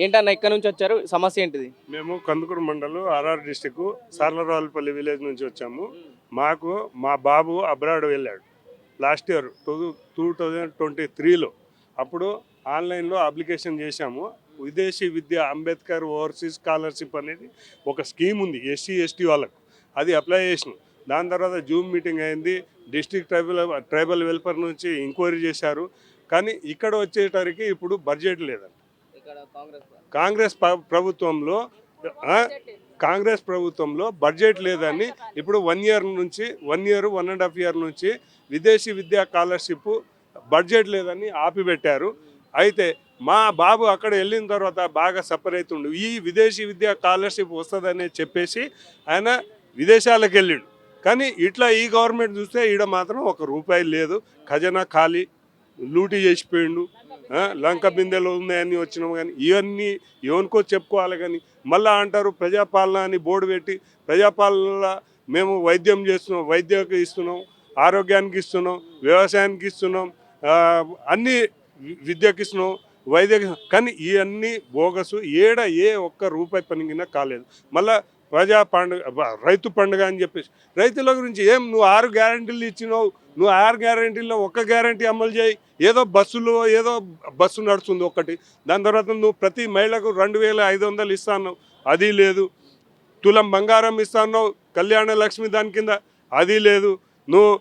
ఏంటన్నా ఇక్కడ నుంచి వచ్చారు? సమస్య ఏంటిది? మేము కందుకూరు మండలం ఆర్ఆర్ డిస్టిక్ సార్లరావులపల్లి విలేజ్ నుంచి వచ్చాము. మాకు మా బాబు అబ్రాడ్ వెళ్ళాడు లాస్ట్ ఇయర్ 2023లో. అప్పుడు ఆన్లైన్లో అప్లికేషన్ చేశాము. విదేశీ విద్య అంబేద్కర్ ఓవర్సీస్ స్కాలర్షిప్ అనేది ఒక స్కీమ్ ఉంది ఎస్సీ ఎస్టీ వాళ్ళకు. అది అప్లై చేసినాం. దాని తర్వాత జూమ్ మీటింగ్ అయింది. డిస్ట్రిక్ట్ ట్రైబల్ వెల్ఫేర్ నుంచి ఎంక్వైరీ చేశారు. కానీ ఇక్కడ వచ్చేటరికి ఇప్పుడు బడ్జెట్ లేదండి. కాంగ్రెస్ ప్రభుత్వంలో కాంగ్రెస్ ప్రభుత్వంలో బడ్జెట్ లేదని ఇప్పుడు 1 ఇయర్ నుంచి 1.5 ఇయర్ నుంచి విదేశీ విద్యా స్కాలర్షిప్ బడ్జెట్ లేదని ఆపిపెట్టారు. అయితే మా బాబు అక్కడ వెళ్ళిన తర్వాత బాగా సఫర్ అవుతుండు. ఈ విదేశీ విద్యా స్కాలర్షిప్ వస్తుందని చెప్పేసి ఆయన విదేశాలకు వెళ్ళిండు. కానీ ఇట్లా ఈ గవర్నమెంట్ చూస్తే ఈడ మాత్రం ₹1 లేదు. ఖజానా ఖాళీ, లూటీ చేసిపోయిండు. లంక బిందెలు ఉన్నాయని వచ్చినాము. కానీ ఇవన్నీ ఎవరికో చెప్పుకోవాలి. కానీ మళ్ళీ అంటారు ప్రజాపాలన అని బోర్డు పెట్టి, ప్రజాపాలన మేము వైద్యం చేస్తున్నాం, వైద్యకి ఇస్తున్నాం, ఆరోగ్యానికి ఇస్తున్నాం, వ్యవసాయానికి ఇస్తున్నాం, అన్ని విద్యకి ఇస్తున్నాం, వైద్య. కానీ ఇవన్నీ బోగసు. ఏ ఒక్క రూపాయి పనికినా కాలేదు. మళ్ళీ రైతు పండుగ అని చెప్పేసి రైతుల గురించి ఏం నువ్వు 6 గ్యారంటీలు ఇచ్చినావు. నువ్వు 6 గ్యారంటీల్లో ఒక్క గ్యారంటీ అమలు చేయి. ఏదో బస్సు నడుస్తుంది ఒకటి. దాని తర్వాత నువ్వు ప్రతి మహిళకు 2,500 ఇస్తాను, అది లేదు. తులం బంగారం ఇస్తాను కళ్యాణ లక్ష్మి దాని కింద, అది లేదు. నువ్వు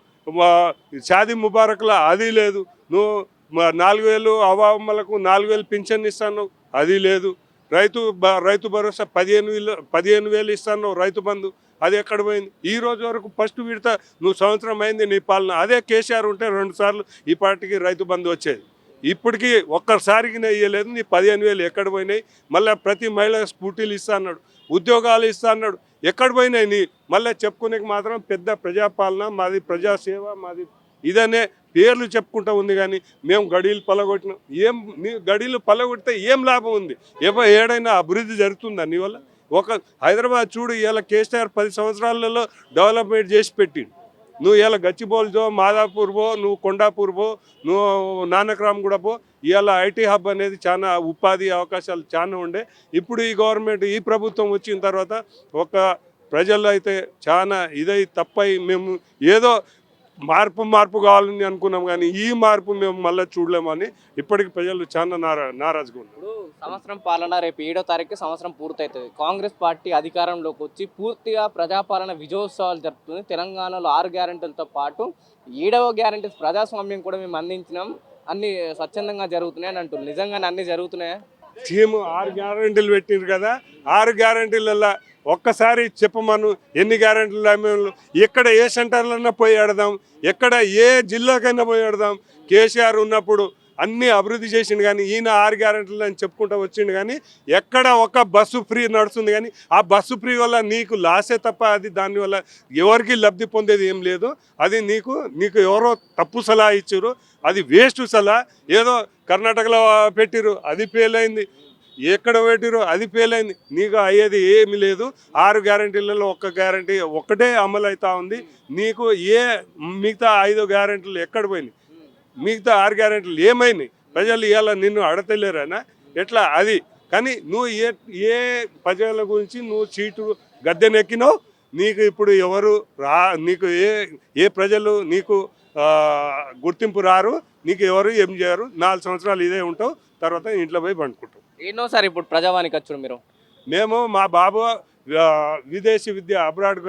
షాదీ ముబారక్లా, అది లేదు. నువ్వు 4,000 అవ్వమ్మలకు 4,000 పింఛన్ ఇస్తాను, అది లేదు. రైతు భరోసా 15,000 ఇస్తాను, రైతు బంధు, అది ఎక్కడ పోయింది? ఈ రోజు వరకు ఫస్ట్ విడత నువ్వు సంవత్సరం అయింది నీ పాలన. అదే కేసీఆర్ ఉంటే 2 సార్లు ఈ పార్టీకి రైతు బంధు వచ్చేది. ఇప్పటికీ ఒక్కసారికి ఇవ్వలేదు. నీ 15,000 ఎక్కడ పోయినాయి? మళ్ళీ ప్రతి మహిళ స్కూటీలు ఇస్తా అన్నాడు, ఉద్యోగాలు ఇస్తా అన్నాడు, ఎక్కడ పోయినాయి? నీ మళ్ళీ చెప్పుకునే మాత్రం పెద్ద ప్రజాపాలన మాది, ప్రజాసేవ మాది, ఇదనే పేర్లు చెప్పుకుంటూ ఉంది. కానీ మేము గడీలు పలగొట్టినాం. నీ గడీలు పలగొడితే ఏం లాభం ఉంది? ఏడైనా అభివృద్ధి జరుగుతుందా నీ వల్ల? ఒక హైదరాబాద్ చూడు, ఇలా కేసీఆర్ 10 సంవత్సరాలలో డెవలప్మెంట్ చేసి పెట్టిండు. నువ్వు ఇలా గచ్చిబౌలిజో, మాదాపూర్ పో, నువ్వు కొండాపూర్ పో, నువ్వు నానక్రామ్ కూడా పో. ఇవాళ ఐటీ హబ్ అనేది చాలా ఉపాధి అవకాశాలు చాలా ఉండే. ఇప్పుడు ఈ గవర్నమెంట్, ఈ ప్రభుత్వం వచ్చిన తర్వాత ఒక ప్రజల్లో అయితే చాలా ఇదై తప్పై మేము ఏదో మార్పు కావాలని అనుకున్నాం. కానీ ఈ మార్పు మేము మళ్ళీ చూడలేమని ఇప్పటికి ప్రజలు చాలా నారాజుగా ఉన్నారు. ఇప్పుడు సంవత్సరం పాలన, రేపు 7వ తారీఖు సంవత్సరం పూర్తవుతుంది. కాంగ్రెస్ పార్టీ అధికారంలోకి వచ్చి పూర్తిగా ప్రజాపాలన విజయోత్సవాలు జరుపుతుంది. తెలంగాణలో 6 గ్యారెంటీలతో పాటు 7వ గ్యారెంటీ ప్రజాస్వామ్యం కూడా మేము అందించినాం, అన్ని స్వచ్ఛందంగా జరుగుతున్నాయి అని అంటున్నారు. నిజంగానే అన్ని జరుగుతున్నాయా? సీఎం 6 గ్యారెంటీలు పెట్టిండ్రు కదా. 6 గ్యారెంటీలలో ఒక్కసారి చెప్పమను, ఎన్ని గ్యారెంటీలు మేము ఎక్కడ ఏ సెంటర్లన్నా పోయి ఆడదాం, ఎక్కడ ఏ జిల్లాకైనా పోయి ఆడదాం. కేసీఆర్ ఉన్నప్పుడు అన్నీ అభివృద్ధి చేసిండు. కానీ ఈయన 6 గ్యారెంటీలు అని చెప్పుకుంటూ వచ్చిండు. కానీ ఎక్కడ ఒక బస్సు ఫ్రీ నడుస్తుంది. కానీ ఆ బస్సు ఫ్రీ వల్ల నీకు లాసే తప్ప అది దానివల్ల ఎవరికి లబ్ధి పొందేది ఏం లేదు. అది నీకు ఎవరో తప్పు సలహా ఇచ్చారు, అది వేస్ట్ సలహా. ఏదో కర్ణాటకలో పెట్టిరు, అది ఫెయిల్ అయింది. ఎక్కడ పెట్టిరో అది ఫెయిల్ అయింది. నీకు అయ్యేది ఏమి లేదు. 6 గ్యారెంటీలలో ఒక్క గ్యారెంటీ ఒక్కటే అమలు అవుతా ఉంది. నీకు మిగతా 5 గ్యారెంటీలు ఎక్కడ పోయినాయి? మిగతా 6 గ్యారెంటీలు ఏమైనాయి? ప్రజలు ఇవాళ నిన్ను అడతలేరనా ఎట్లా? అది కానీ నువ్వు ఏ ప్రజల గురించి నువ్వు సీటు గద్దెనెక్కినావు. నీకు ఇప్పుడు ఎవరు నీకు ఏ ప్రజలు నీకు గుర్తింపు రారు. నీకు ఎవరు ఏం చేయరు. 4 సంవత్సరాలు ఇదే ఉంటావు, తర్వాత ఇంట్లో పోయి పండుకుంటావు. ఎన్నోసారి ఇప్పుడు ప్రజావానికి వచ్చారు మీరు? మేము మా బాబు విదేశీ విద్య అబ్రాడ్కు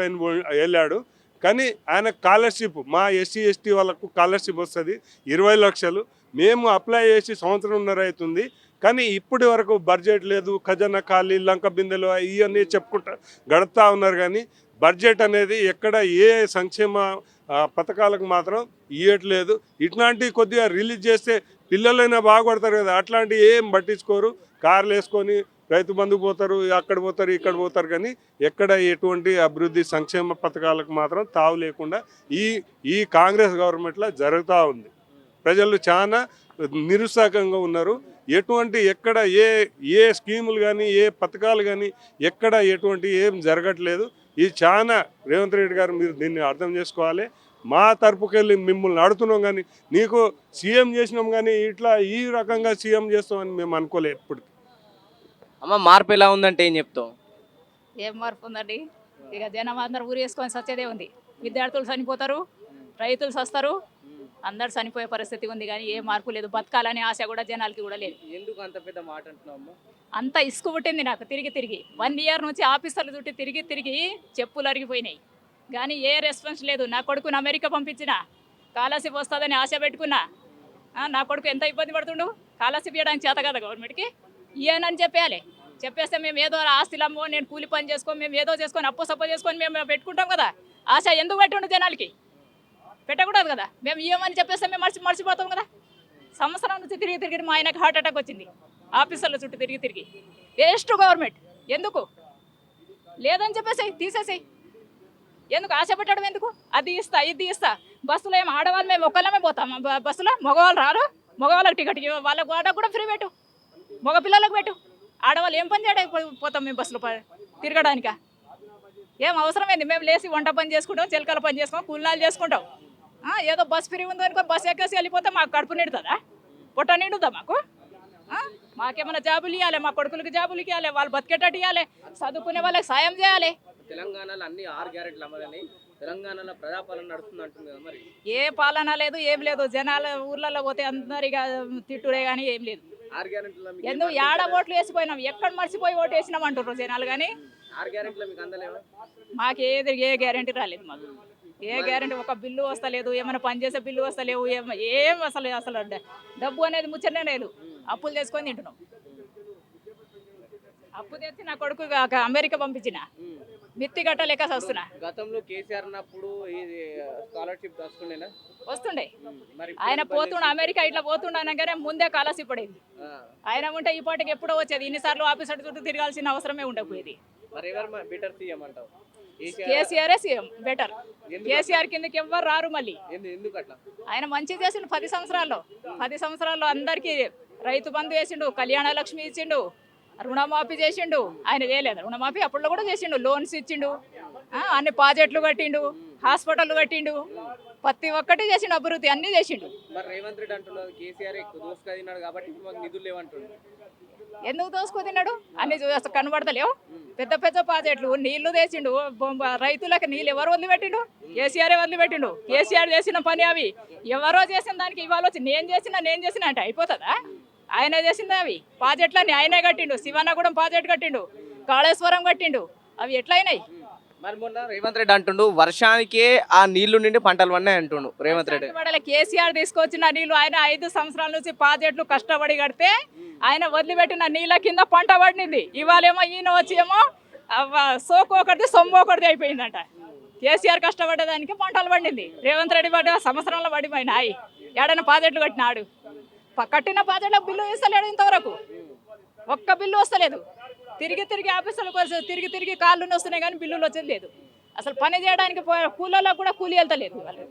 వెళ్ళాడు. కానీ ఆయన స్కాలర్షిప్, మా ఎస్సీ ఎస్టీ వాళ్ళకు స్కాలర్షిప్ వస్తుంది 20 లక్షలు. మేము అప్లై చేసి 1.5 సంవత్సరం అవుతుంది. కానీ ఇప్పటి వరకు బడ్జెట్ లేదు. ఖజానా ఖాళీ, లంక బిందెలు ఇవన్నీ చెప్పుకుంటా గడుపుతూ ఉన్నారు. కానీ బడ్జెట్ అనేది ఎక్కడ ఏ సంక్షేమ పథకాలకు మాత్రం ఇవ్వట్లేదు. ఇట్లాంటివి కొద్దిగా రిలీజ్ చేస్తే పిల్లలైనా బాగుపడతారు కదా. అట్లాంటివి ఏం పట్టించుకోరు. కార్లు వేసుకొని రైతు బంధు పోతారు, అక్కడ పోతారు, ఇక్కడ పోతారు. కానీ ఎక్కడ ఎటువంటి అభివృద్ధి సంక్షేమ పథకాలకు మాత్రం తావు లేకుండా ఈ కాంగ్రెస్ గవర్నమెంట్లో జరుగుతూ ఉంది. ప్రజలు చాలా నిరుత్సాహంగా ఉన్నారు. ఎక్కడ ఏ స్కీములు కానీ ఏ పథకాలు కానీ ఎక్కడ ఎటువంటి ఏం జరగట్లేదు. ఇది చాలా రేవంత్ రెడ్డి గారు మీరు దీన్ని అర్థం చేసుకోవాలి. మా తరపుకెళ్ళి మిమ్మల్ని అడుగుతున్నాం. కానీ నీకు సీఎం చేసినాం, కానీ ఇట్లా ఈ రకంగా సీఎం చేస్తామని మేము అనుకోలే ఎప్పుడు. అమ్మ మార్పు ఎలా ఉందంటే ఏం చెప్తావు? ఏం మార్పు ఉందండి? ఇక జనం అందరూ ఊరేసుకొని సచ్చేదే ఉంది. విద్యార్థులు చనిపోతారు, రైతులు సస్తారు, అందరు చనిపోయే పరిస్థితి ఉంది. కానీ ఏ మార్పు లేదు. బతకాలనే ఆశ కూడా జనాలకి కూడా లేదు. ఎందుకు అంత పెద్ద మాట అంటున్నావు అమ్మ? అంత ఇసుకు పుట్టింది నాకు తిరిగి తిరిగి. 1 ఇయర్ నుంచి ఆఫీసర్లు చుట్టి తిరిగి తిరిగి చెప్పులు అరిగిపోయినాయి. కానీ ఏ రెస్పాన్స్ లేదు. నా కొడుకుని అమెరికా పంపించిన, స్కాలర్షిప్ వస్తుందని ఆశ పెట్టుకున్నా. నా కొడుకు ఎంత ఇబ్బంది పడుతుండు. స్కాలర్షిప్ ఇవ్వడానికి చేత కదా గవర్నమెంట్కి, ఇయ్యనని చెప్పేయాలి. చెప్పేస్తే మేము ఏదో ఆస్తులమ్మో, నేను కూలి పని చేసుకొని, మేము ఏదో చేసుకొని అప్పు సప్పు చేసుకొని మేము పెట్టుకుంటాం కదా. ఆశ ఎందుకు పెట్టండు జనాలకి? పెట్టకూడదు కదా. మేము ఇవ్వమని చెప్పేస్తే మేము మర్చిపోతాం కదా. సంవత్సరం నుంచి తిరిగి తిరిగి మా ఆయనకి హార్ట్ అటాక్ వచ్చింది. ఆఫీసర్ల చుట్టూ తిరిగి తిరిగి వేస్ట్ గవర్నమెంట్. ఎందుకు లేదని చెప్పేసి తీసేసేయి. ఎందుకు ఆశ పెట్టడం ఎందుకు? అది ఇస్తా ఇది ఇస్తా. బస్సులో ఏం ఆడవాళ్ళు మేము ఒక్కళ్ళమే పోతాం బస్సులో? మగవాళ్ళు రారు. మగవాళ్ళకి టికెట్ వాళ్ళకు వాళ్ళకు కూడా ఫ్రీ పెట్టు, మగ పిల్లలకు పెట్టు. ఆడవాళ్ళు ఏం పని చేయడానికి పోతాం మేము బస్సులో తిరగడానిక? ఏం అవసరమైంది? మేము లేచి వంట పని చేసుకుంటాం, చిలకల పని చేసుకుంటాం, కూలినాలు చేసుకుంటాం. ఏదో బస్ ఫ్రీ ఉందనుకో బస్సు ఎక్కేసి వెళ్ళిపోతే మాకు కడుపు నిండుతుందా? పొట్ట నిండుదా మాకు? మాకేమైనా జాబులు ఇవ్వాలి, మా కొడుకులకి జాబులు ఇవ్వాలి, వాళ్ళు బతికేటట్టు ఇవ్వాలి, చదువుకునే వాళ్ళకి సాయం చేయాలి. తెలంగాణలో అన్ని 6 గ్యారెంటీలు అమలని తెలంగాణలో ప్రజాపాలన నడుస్తుంది అంటుంది కదా, మరి ఏ పాలన లేదు, ఏం లేదు. జనాల ఊర్లలో పోతే అందరిగా తిట్టుడే కానీ ఏం లేదు. 6 గ్యారెంటీలో మీకు ఎందుకు ఏడ ఓట్లు వేసిపోయినాం, ఎక్కడ మర్చిపోయి ఓటు వేసినాం అంటున్నారు జనాలు. కానీ 6 గ్యారెంటీలో మీకు అందలేవా? మాకు ఏ గ్యారెంటీ రాలేదు. మాకు ఏ గ్యారెంటీ, ఒక బిల్లు వస్తలేదు, ఏమైనా పని చేసే బిల్లు వస్తలేవు, ఏం అసలు డబ్బు అనేది ముచ్చనే లేదు. అప్పులు చేసుకొని తింటున్నాం. అప్పు తెచ్చి నా కొడుకు అమెరికా పంపించిన, మిత్తి గట్టలేక వస్తున్నా. గతంలో కేసీఆర్ ఉన్నప్పుడు ఇది స్కాలర్షిప్ వస్తుండేనా? వస్తుండే. మరి ఆయన పోతుండ అమెరికా ఇట్లా పోతుండనగానే ముందే స్కాలర్షిప్ పడేది. ఆయన ఉంటే ఈ పాటికి ఎప్పుడో వచ్చేది. ఇన్నిసార్లు ఆఫీసర్ చుట్టూ తిరగాల్సిన అవసరమే ఉండకపోయేది. మరి ఎవరు బెటర్ సీఎం అంటావు? KCR CM better. కేసీఆర్ కిందకి ఎవ్వరు రారు మళ్ళీ. ఎందుకు అట్లా? ఆయన మంచి చేసిండు 10 సంవత్సరాల్లో. 10 సంవత్సరాల్లో అందరికీ రైతు బంధు వేసిండు, కళ్యాణ లక్ష్మి ఇచ్చిండు, రుణమాఫీ చేసిండు. ఆయన చేయలేదు రుణమాఫీ, అప్పుడు కూడా చేసిండు. లోన్స్ ఇచ్చిండు, అన్ని ప్రాజెక్టులు కట్టిండు, హాస్పిటల్ కట్టిండు, ప్రతి ఒక్కటి చేసిండు, అభివృద్ధి అన్ని చేసిండు. మరి రేవంత్ రెడ్డి అంటున్నారు కేసీఆర్ ఎక్కువ దోసుగా తిన్నాడు కాబట్టి మాకు నిధులు లేవంటుండు. ఎందుకు దోసుకు తిన్నాడు? అన్ని అసలు కనబడతలేవు. పెద్ద పెద్ద ప్రాజెక్టులు, నీళ్లు తెచ్చిండు. రైతులకు నీళ్ళు ఎవరు వదిలిపెట్టిండు? కేసీఆర్ వదిలిపెట్టిండు. కేసీఆర్ చేసిన పని అవి. ఎవరో చేసిన దానికి ఇవాళ వచ్చి నేను చేసిన అంటే అయిపోతుందా? ఆయన చేసింది అవి ప్రాజెక్టులన్నీ ఆయనే కట్టిండు. శివనగూడెం ప్రాజెక్ట్ కట్టిండు, కాళేశ్వరం కట్టిండు. అవి ఎట్లయినాయి? మరి మొన్న రేవంత్ రెడ్డి అంటుండు వర్షానికే ఆ నీళ్లు నిండి పంటలు పడినాయి అంటుండు రేవంత్ రెడ్డి. కేసీఆర్ తీసుకొచ్చిన నీళ్లు ఆయన 5 సంవత్సరాల నుంచి ప్రాజెక్టులు కష్టపడి కడితే ఆయన వదిలిపెట్టిన నీళ్ళ కింద పంట పడింది. ఇవాళేమో ఈయన వచ్చి ఏమో సోకు ఒకటిది సొమ్ము ఒకటిది అయిపోయిందంట. కేసీఆర్ కష్టపడ్డదానికి పంటలు పండింది. రేవంత్ రెడ్డి పడ్డ సంవత్సరంలో పడిపోయినాయి. ఏడైనా ప్రాజెక్టులు కట్టినాడు? కట్టిన ప్రాజెక్టులకు బిల్లు ఇస్తలేడు ఇంతవరకు. ఒక్క బిల్లు వస్తలేదు. తిరిగి తిరిగి ఆఫీసులకు తిరిగి తిరిగి కాళ్ళు వస్తున్నాయి కానీ బిల్లులు వచ్చేది లేదు. అసలు పని చేయడానికి కూలీలకు కూడా కూలీ వెళ్తలేదు. వాళ్ళు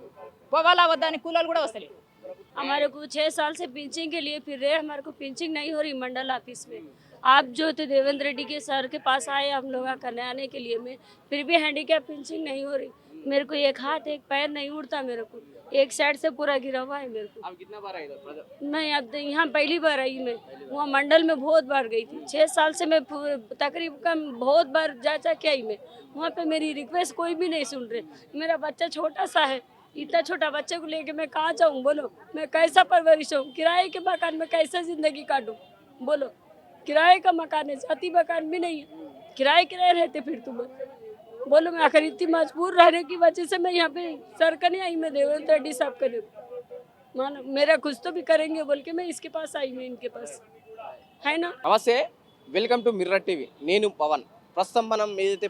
పోవాలా వద్దని కూలీలు కూడా వస్తలేదు. हमारे को 6 साल से पिंचिंग के लिए फिर रहे, हमारे को पिंचिंग नहीं हो रही मंडल ऑफिस में। आप जो थे देवेंद्र रेड्डी के सर के पास आए हम लोग करने आने के लिए में, फिर भी हैंडीकैप पिंचिंग नहीं हो रही। मेरे को एक हाथ एक पैर नहीं उड़ता, मेरे को एक साइड से पूरा गिरा हुआ है मेरे को। अब कितना बार आई इधर? नहीं अब यहाँ पहली बार आई मैं, वहाँ मंडल में बहुत बार गई थी। 6 साल से मैं तकरीबन बहुत बार जा के आई मैं। वहाँ पे मेरी रिक्वेस्ट कोई भी नहीं सुन रहे। मेरा बच्चा छोटा सा है, इतना छोटा बच्चे को लेके मैं कहाँ जाऊँ बोलो? मैं कैसा परवरिश हूँ? किराए के मकान में कैसे जिंदगी काटूँ बोलो? किराए का मकान है, जाती मकान भी नहीं है, किराए रहते फिर तुम बोलो। मैं आखिर इतनी मजबूर रहने की वजह से मैं यहाँ पे सर करने आई, मैं देवेंद्र रेड्डी साहब करने मानो मेरा कुछ तो भी करेंगे बोल के मैं इसके पास आई, मैं इनके पास है ना। నమస్తే, వెల్కమ్ టు మిర్రర్ టీవీ. నేను పవన్. ప్రస్తుతం మనం ఏదైతే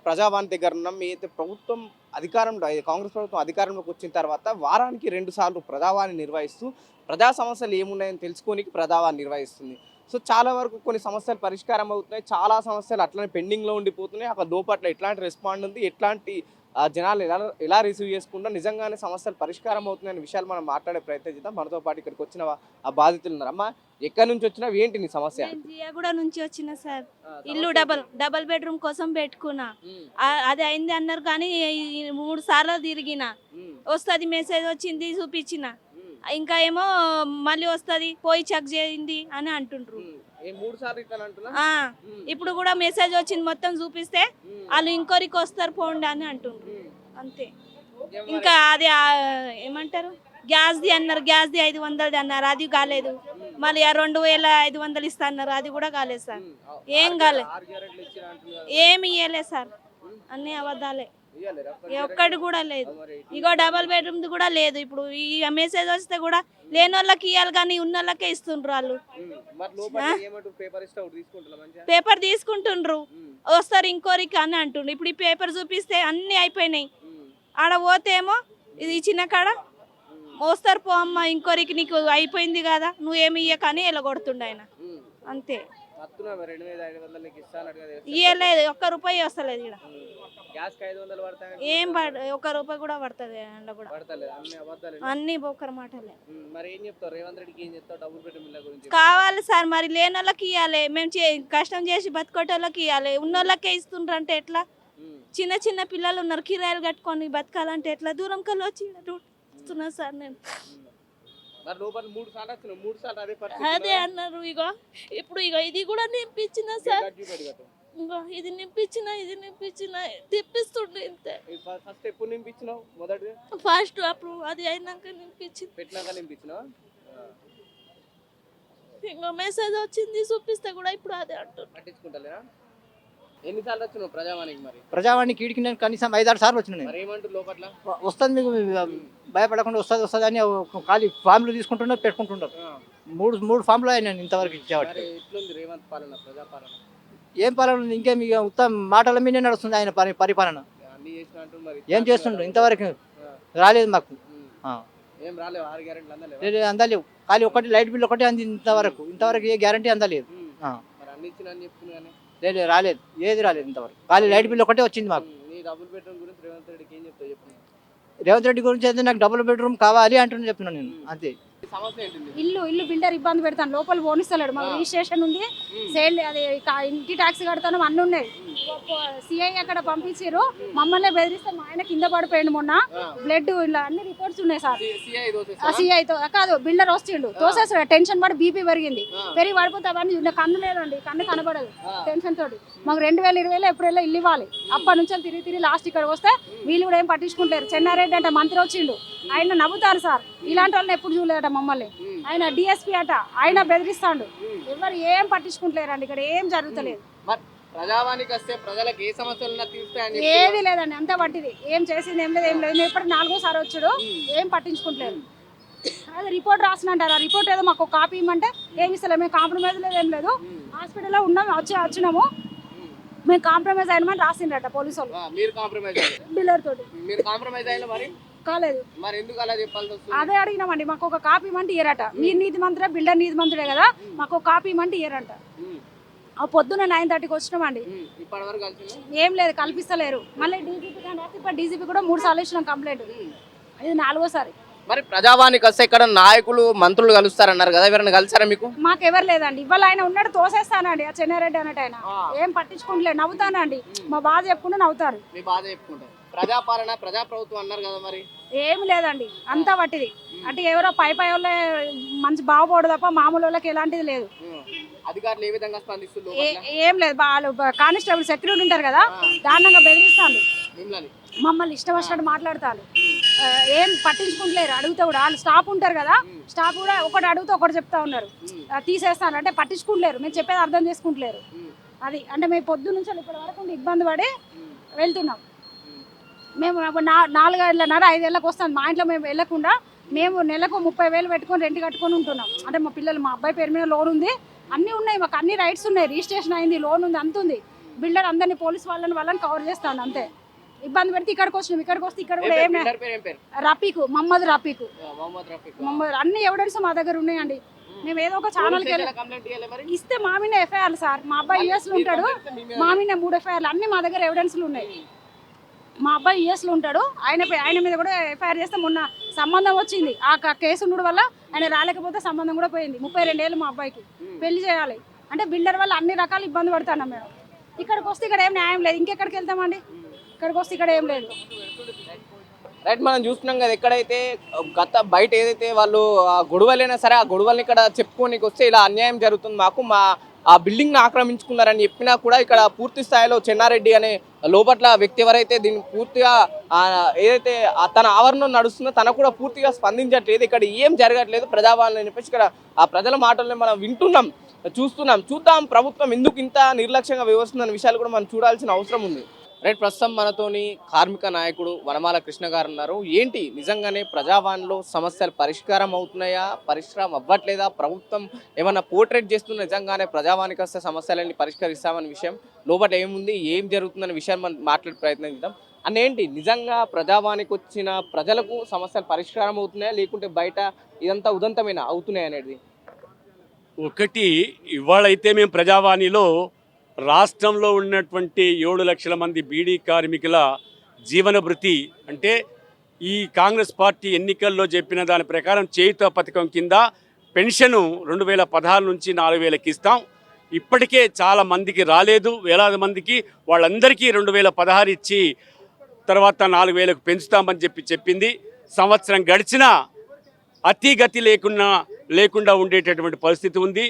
ప్రజావాణి దగ్గర ఉన్నాం. ఏదైతే ప్రభుత్వం అధికారంలో కాంగ్రెస్ ప్రభుత్వం అధికారంలోకి వచ్చిన తర్వాత వారానికి 2 సార్లు ప్రజావాణి నిర్వహిస్తూ ప్రజా సమస్యలు ఏమున్నాయని తెలుసుకోనికి ప్రజావాణి నిర్వహిస్తుంది. సో చాలా వరకు కొన్ని సమస్యలు పరిష్కారం అవుతున్నాయి, చాలా సమస్యలు అట్లనే పెండింగ్లో ఉండిపోతున్నాయి. అక్కడ లోపట్ల ఎట్లాంటి రెస్పాండ్ ఉంది, ఎట్లాంటి జనాలు ఎలా రిసీవ్ చేసుకుంటా నిజంగానే సమస్యలు పరిష్కారం అవుతున్నాయనే విషయాలు మనం మాట్లాడే ప్రయత్నం చేద్దాం. మనతో పాటు ఇక్కడికి వచ్చిన ఆ బాధితులు ఉన్నారు. అమ్మా, ఎక్కడి నుంచి వచ్చినా ఏంటి నీ సమస్య? జియాగూడ నుంచి వచ్చిన సార్. ఇల్లు డబల్ బెడ్రూమ్ కోసం పెట్టుకున్నా. అది అయింది అన్నారు కానీ 3 సార్లు తిరిగిన. వస్తుంది మెసేజ్ వచ్చింది చూపించిన, ఇంకా ఏమో మళ్ళీ వస్తుంది పోయి చెక్ చేయండి అని అంటుండ్రు. ఏ 3 సార్లు ఇస్తాను అంటున్నా ఆ, ఇప్పుడు కూడా మెసేజ్ వచ్చింది మొత్తం చూపిస్తే వాళ్ళు ఇంకోరికి వస్తారు పోండి అని అంటుండ్రు అంతే. ఇంకా అది ఏమంటారు గ్యాస్ది అన్నారు, గ్యాస్ది 500 అన్నారు, అది కాలేదు. మళ్ళీ 2500 ఇస్తా అన్నారు, అది కూడా కాలేదు సార్. ఏం కాలేదు, 6 గ్యారెంటీలు ఇచ్చిన అంటున్నారు. ఏమి ఇవ్వలేదు సార్, అన్ని అబద్ధాలే, ఒక్కటి కూడా లేదు. ఇగో డబల్ బెడ్రూమ్ కూడా లేదు. ఇప్పుడు ఈ మెసేజ్ వస్తే కూడా లేని వాళ్ళకి ఇవ్వాలి కానీ ఉన్న వాళ్ళకే ఇస్తుండ్రు వాళ్ళు. మరి లోపల ఏమంటారు పేపర్ ఇస్తే ఒకటి తీసుకుంటున్నా మంచిగా పేపర్ తీసుకుంటుండ్రు, వస్తారు ఇంకోరికి అని అంటుండ్రు. ఇప్పుడు ఈ పేపర్ చూపిస్తే అన్ని అయిపోయినాయి. ఆడ పోతే ఏమో ఇది ఇచ్చిన కాడ వస్తారు పో అమ్మ ఇంకోరికి నీకు అయిపోయింది కదా నువ్వేమి ఇయ్య కానీ ఇలా కొడుతుండ ఆయన అంతే. వస్తున్నా 2500 నీకు ఇస్తాను కదా. ఇయ్యలేదు, ఒక్క రూపాయి వస్తలేదు ఇక్కడ. గ్యాస్ కి 500 పడతాయి ఏం ఒక్క రూపాయి కూడా పడుతుంది అందులో కూడా పడతలేదు, అన్ని అబద్ధాలు. అన్ని బొక్కర మాటలే. మరి ఏం చెప్తావు రేవంత్ రెడ్డికి, ఏం చెప్తావు డబుల్ బెడ్రూమ్ ఇళ్ళ గురించి? కావాలి సార్, మరి లేని వాళ్ళకి ఇవ్వాలి, మేము కష్టం చేసి బతుకోటోళ్ళకి ఇవ్వాలి. ఉన్న వాళ్ళకే ఇస్తుండ్రు అంటే ఎట్లా? చిన్న చిన్న పిల్లలు ఉన్నారు, కిరాయిలు కట్టుకొని బతకాలంటే ఎట్లా? దూరం కల్లా వచ్చి ఇస్తున్నా సార్ నేను. మరి లోపల 3 సార్లు వచ్చిన 3 సార్లు అదే పరిస్థితి. అదే అన్నారు. ఇగో ఇప్పుడు ఇది కూడా నింపించిన సార్, ఇంకో ఇది నింపించిన తెప్పిస్తుండే ఇంతే. ఫస్ట్ ఎప్పుడు నింపించినావు? మొదటి ఫస్ట్ అప్పుడు అది అయినాక నింపించింది, పెట్టినాక నింపించినావు. ఇంకో మెసేజ్ వచ్చింది చూపిస్తే కూడా ఇప్పుడు అదే అంటున్నారు. పట్టించుకుంటలేరా? ఎన్నిసార్లు వచ్చినావు ప్రజావానికి? మరి ప్రజావాణికి ఈడికి నేను కనీసం 5-6 సార్లు వచ్చిన. మరి ఏమంటారు లోపల? వస్తుంది మీకు భయపడకుండా వస్తుంది అని ఖాళీ ఫామ్లు తీసుకుంటున్నారు, పెట్టుకుంటున్నారు. మూడు ఫామ్లు నేను ఇంతవరకు ఇచ్చేవాడు. ఎట్లుంది రేవంత్ పాలన, ప్రజాపాలన? ఏం పాలన ఉంది? ఇంకేం ఇక ఉత్తమ మాటల మీదే నడుస్తుంది ఆయన పరిపాలన. అన్ని చేసిన అంటారు, మరి ఏం చేస్తుండ్రు? ఇంతవరకు రాలేదు మాకు. ఏం రాలేవు 6 గ్యారెంటీలు అందలేవు? అందలేవు, ఖాళీ ఒకటి లైట్ బిల్ ఒకటి అంది. ఇంతవరకు ఏ గ్యారంటీ అందలేదు. మరి అన్ని ఇచ్చిన అని చెప్తున్నా కానీ లేదు, రాలేదు, ఏది రాలేదు ఇంతవరకు. ఖాళీ లైట్ బిల్ ఒకటే వచ్చింది మాకు. నీ డబుల్ బెడ్రూమ్ గురించి రేవంత్ రెడ్డికి ఏం చెప్తావు చెప్పు? రేవంత్ రెడ్డి గురించి అయితే నాకు డబుల్ బెడ్రూమ్ కావాలి అంటున్నా చెప్తున్నాను నేను అంతే. సమస్య ఏంటింది? ఇల్లు బిల్డర్ ఇబ్బంది పెడతాను, లోపల పోనిస్తలేడు. మాకు రిజిస్ట్రేషన్ ఉంది, సేల్ అది ఇంటి ట్యాక్స్ కడతాను, అన్నీ ఉన్నాయి. సిఐ అక్కడ పంపించారు, మమ్మల్ని బెదిరిస్తే మా ఆయన కింద పడిపోయిండు మొన్న, బ్లడ్ ఇలా అన్ని రిపోర్ట్స్ ఉన్నాయి సార్. సిఐతో కాదు, బిల్డర్ వస్తుండు తోసేస్తాడు, టెన్షన్ పడి బీపీ పెరిగింది, పెరిగి పడిపోతావని కన్ను లేదండి, కన్ను కనబడదు టెన్షన్ తోటి. మాకు 2020లో ఎప్పుడైనా ఇల్లు ఇవ్వాలి. అప్పటి నుంచి తిరిగి లాస్ట్ ఇక్కడ వస్తే వీళ్ళు కూడా ఏం పట్టించుకుంటారు. చెన్నారెడ్డి అంటే మంత్రి వచ్చిండు, ఆయన నవ్వుతారు సార్, ఇలాంటి వాళ్ళని ఎప్పుడు చూడలేదట మమ్మల్ని. ఆయన డిఎస్పీ అట, ఆయన బెదిరిస్తాడు, ఎవరు ఏం పట్టించుకుంటలేరండి, ఇక్కడ ఏం జరుగుతలేదు. ప్రజావానికి వస్తే ప్రజలకు ఏ సమస్యలు తీరుస్తాయని ఏది లేదండి, అంతా పట్టింది, ఏం చేసింది ఏం లేదు. ఇప్పటికి 4వ వచ్చాడు, ఏం పట్టించుకుంటలేదు. అదే రిపోర్ట్ రాసినంటారు, ఆ రిపోర్ట్ ఏదో మాకు కాపీ ఇవ్వమంటే ఏమి ఇస్తలేదు. మేము కాంప్రమైజ్ లేదు, ఏం లేదు. హాస్పిటల్లో ఉన్నాము, వచ్చినాము, మేము కాంప్రమైజ్ అయినామని రాసిండ్రట పోలీసు వాళ్ళు. మీరు కాంప్రమైజ్ బిల్లర్ తోటి మీరు కాంప్రమైజ్ అయినా మరి కాలేదు. మరి ఎందుకు అలా చెప్పాల్సి వస్తుంది? అదే అడిగినామండి, మాకు ఒక కాపీ ఇవ్వమంటే ఇయ్యరట. మీరు నీతి మంత్రే, బిల్డర్ నీతి మంత్రుడే కదా, మాకు ఒక కాపీ ఇవ్వమంటే ఇయ్యరంట. ఆ పొద్దున్న 9:30కి వచ్చినామండి, ఇప్పటి వరకు కలిసి ఏం లేదు, కల్పిస్తలేరు. మళ్ళీ డీజీపీ కానీ ఇప్పుడు డీజీపీ కూడా 3 సార్లు ఇచ్చినాం కంప్లైంట్, ఇది 4వసారి. మరి ప్రజావానికి వస్తే ఇక్కడ నాయకులు మంత్రులు కలుస్తారన్నారు కదా, ఎవరైనా కలిసారా మీకు? మాకెవరు లేదండి, ఇవాళ ఆయన ఉన్నాడు తోసేస్తానండి, ఆ చెన్నారెడ్డి అన్నట్టు ఆయన ఏం పట్టించుకుంటలేదు, నవ్వుతానండి, మా బాధ చెప్పుకుంటూ నవ్వుతారు. మీ బాధ చెప్పుకుంటారు. ప్రజాపాలన ప్రజాప్రభుత్వం అన్నారు కదా, మరి ఏమి లేదండి, అంతా పట్టిది. అంటే ఎవరో పై వాళ్ళే మంచి బాగుపడు తప్ప మామూలు వాళ్ళకి ఎలాంటిది లేదు. అధికారులు ఏ విధంగా స్పందిస్తున్నారు? ఏం లేదు, వాళ్ళు కానిస్టేబుల్ సెక్యూరిటీ ఉంటారు కదా, దారుణంగా బెదిరిస్తాను, మమ్మల్ని ఇష్టం వచ్చినట్టు మాట్లాడతాను, ఏం పట్టించుకుంటలేరు. అడుగుతా కూడా వాళ్ళు స్టాఫ్ ఉంటారు కదా, స్టాఫ్ కూడా ఒకటి అడుగుతూ ఒకటి చెప్తా ఉన్నారు, తీసేస్తాను అంటే పట్టించుకుంటలేరు, మేము చెప్పేది అర్థం చేసుకుంటలేరు. అది అంటే మేము పొద్దు నుంచి ఇప్పటి వరకు ఇబ్బంది పడి వెళ్తున్నాం. మేము 4 ఏళ్ళ 5 ఏళ్ళకి వస్తాం, మా ఇంట్లో మేము వెళ్ళకుండా మేము నెలకు 30,000 పెట్టుకొని రెంట్ కట్టుకొని ఉంటున్నాం. అంటే మా పిల్లలు, మా అబ్బాయి పేరు మీద లోన్ ఉంది, అన్నీ ఉన్నాయి, మాకు అన్ని రైట్స్ ఉన్నాయి, రిజిస్ట్రేషన్ అయింది, లోన్ ఉంది, అంత ఉంది. బిల్డర్ అందరినీ పోలీస్ వాళ్ళని కవర్ చేస్తాను అంతే. ఇబ్బంది పెడితే ఇక్కడికి వచ్చినాం, ఇక్కడికి వస్తే ఇక్కడ కూడా ఏం రఫీకు, మహమ్మద్ రఫీకు, అన్ని ఎవిడెన్స్ మా దగ్గర ఉన్నాయండి. మేము ఏదో ఒక ఛానల్కి వెళ్ళి ఇస్తే మా మీద ఎఫ్ఐఆర్లు సార్, మా అబ్బాయి యూఎస్లో ఉంటాడు, మా మీద 3 ఎఫ్ఐఆర్లు అన్ని మా దగ్గర ఎవిడెన్స్లు ఉన్నాయి. మా అబ్బాయి యూఎస్లో ఉంటాడు, ఆయన మీద కూడా ఎఫ్ఐఆర్ చేస్తే మొన్న సంబంధం వచ్చింది, ఆ కేసు ఉండడం వల్ల ఆయన రాలేకపోతే సంబంధం కూడా పోయింది. 32 ఏళ్ళు మా అబ్బాయికి, పెళ్లి చేయాలి అంటే బిల్డర్ వల్ల అన్ని రకాలు ఇబ్బంది పడుతున్నాం మేము. ఇక్కడికి వస్తే ఇక్కడ ఏం న్యాయం లేదు, ఇంకెక్కడికి వెళ్తామండి, ఇక్కడికి వస్తే ఇక్కడ ఏం లేదు. రైట్, మనం చూస్తున్నాం కదా, ఎక్కడైతే బయట ఏదైతే వాళ్ళు గొడవలైనా సరే ఆ గొడవల్ని ఇక్కడ చెప్పుకోనికి వస్తే ఇలా అన్యాయం జరుగుతుంది, మాకు మా ఆ బిల్డింగ్ను ఆక్రమించుకున్నారని చెప్పినా కూడా ఇక్కడ పూర్తి స్థాయిలో చెన్నారెడ్డి అనే లోపట్ల వ్యక్తి ఎవరైతే దీన్ని పూర్తిగా ఏదైతే తన ఆవరణలో నడుస్తుందో తన కూడా పూర్తిగా స్పందించట్లేదు, ఇక్కడ ఏం జరగట్లేదు ప్రజాపాలన అని చెప్పేసి ఇక్కడ ఆ ప్రజల మాటల్ని మనం వింటున్నాం, చూద్దాం ప్రభుత్వం ఎందుకు ఇంత నిర్లక్ష్యంగా వ్యవహరిస్తుందన్న విషయాలు కూడా మనం చూడాల్సిన అవసరం ఉంది. రైట్, ప్రస్తుతం మనతోని కార్మిక నాయకుడు వనమాల కృష్ణ గారు ఉన్నారు. ఏంటి నిజంగానే ప్రజావాణిలో సమస్యలు పరిష్కారం అవుతున్నాయా, పరిష్కారం అవ్వట్లేదా, ప్రభుత్వం ఏమన్నా పోర్ట్రేట్ చేస్తున్న నిజంగానే ప్రజావాణికి వస్తే సమస్యలన్నీ పరిష్కరిస్తామనే విషయం లోపల ఏముంది, ఏం జరుగుతుందనే విషయాన్ని మనం మాట్లాడే ప్రయత్నం చేద్దాం. అన్నేంటి నిజంగా ప్రజావాణికి వచ్చిన ప్రజలకు సమస్యలు పరిష్కారం అవుతున్నాయా లేకుంటే బయట ఇదంతా ఉదంతమైన అవుతున్నాయి అనేది? ఒకటి, ఇవాళైతే మేము ప్రజావాణిలో రాష్ట్రంలో ఉన్నటువంటి 7 లక్షల మంది బీడీ కార్మికుల జీవన భృతి అంటే ఈ కాంగ్రెస్ పార్టీ ఎన్నికల్లో చెప్పిన దాని ప్రకారం చేయుత పథకం కింద పెన్షను 2016 నుంచి 4000కి ఇస్తాం. ఇప్పటికే చాలా మందికి రాలేదు, వేలాది మందికి, వాళ్ళందరికీ 2016 ఇచ్చి తర్వాత 4000కు పెంచుతామని చెప్పింది. సంవత్సరం గడిచినా అతిగతి లేకుండా ఉండేటటువంటి పరిస్థితి ఉంది.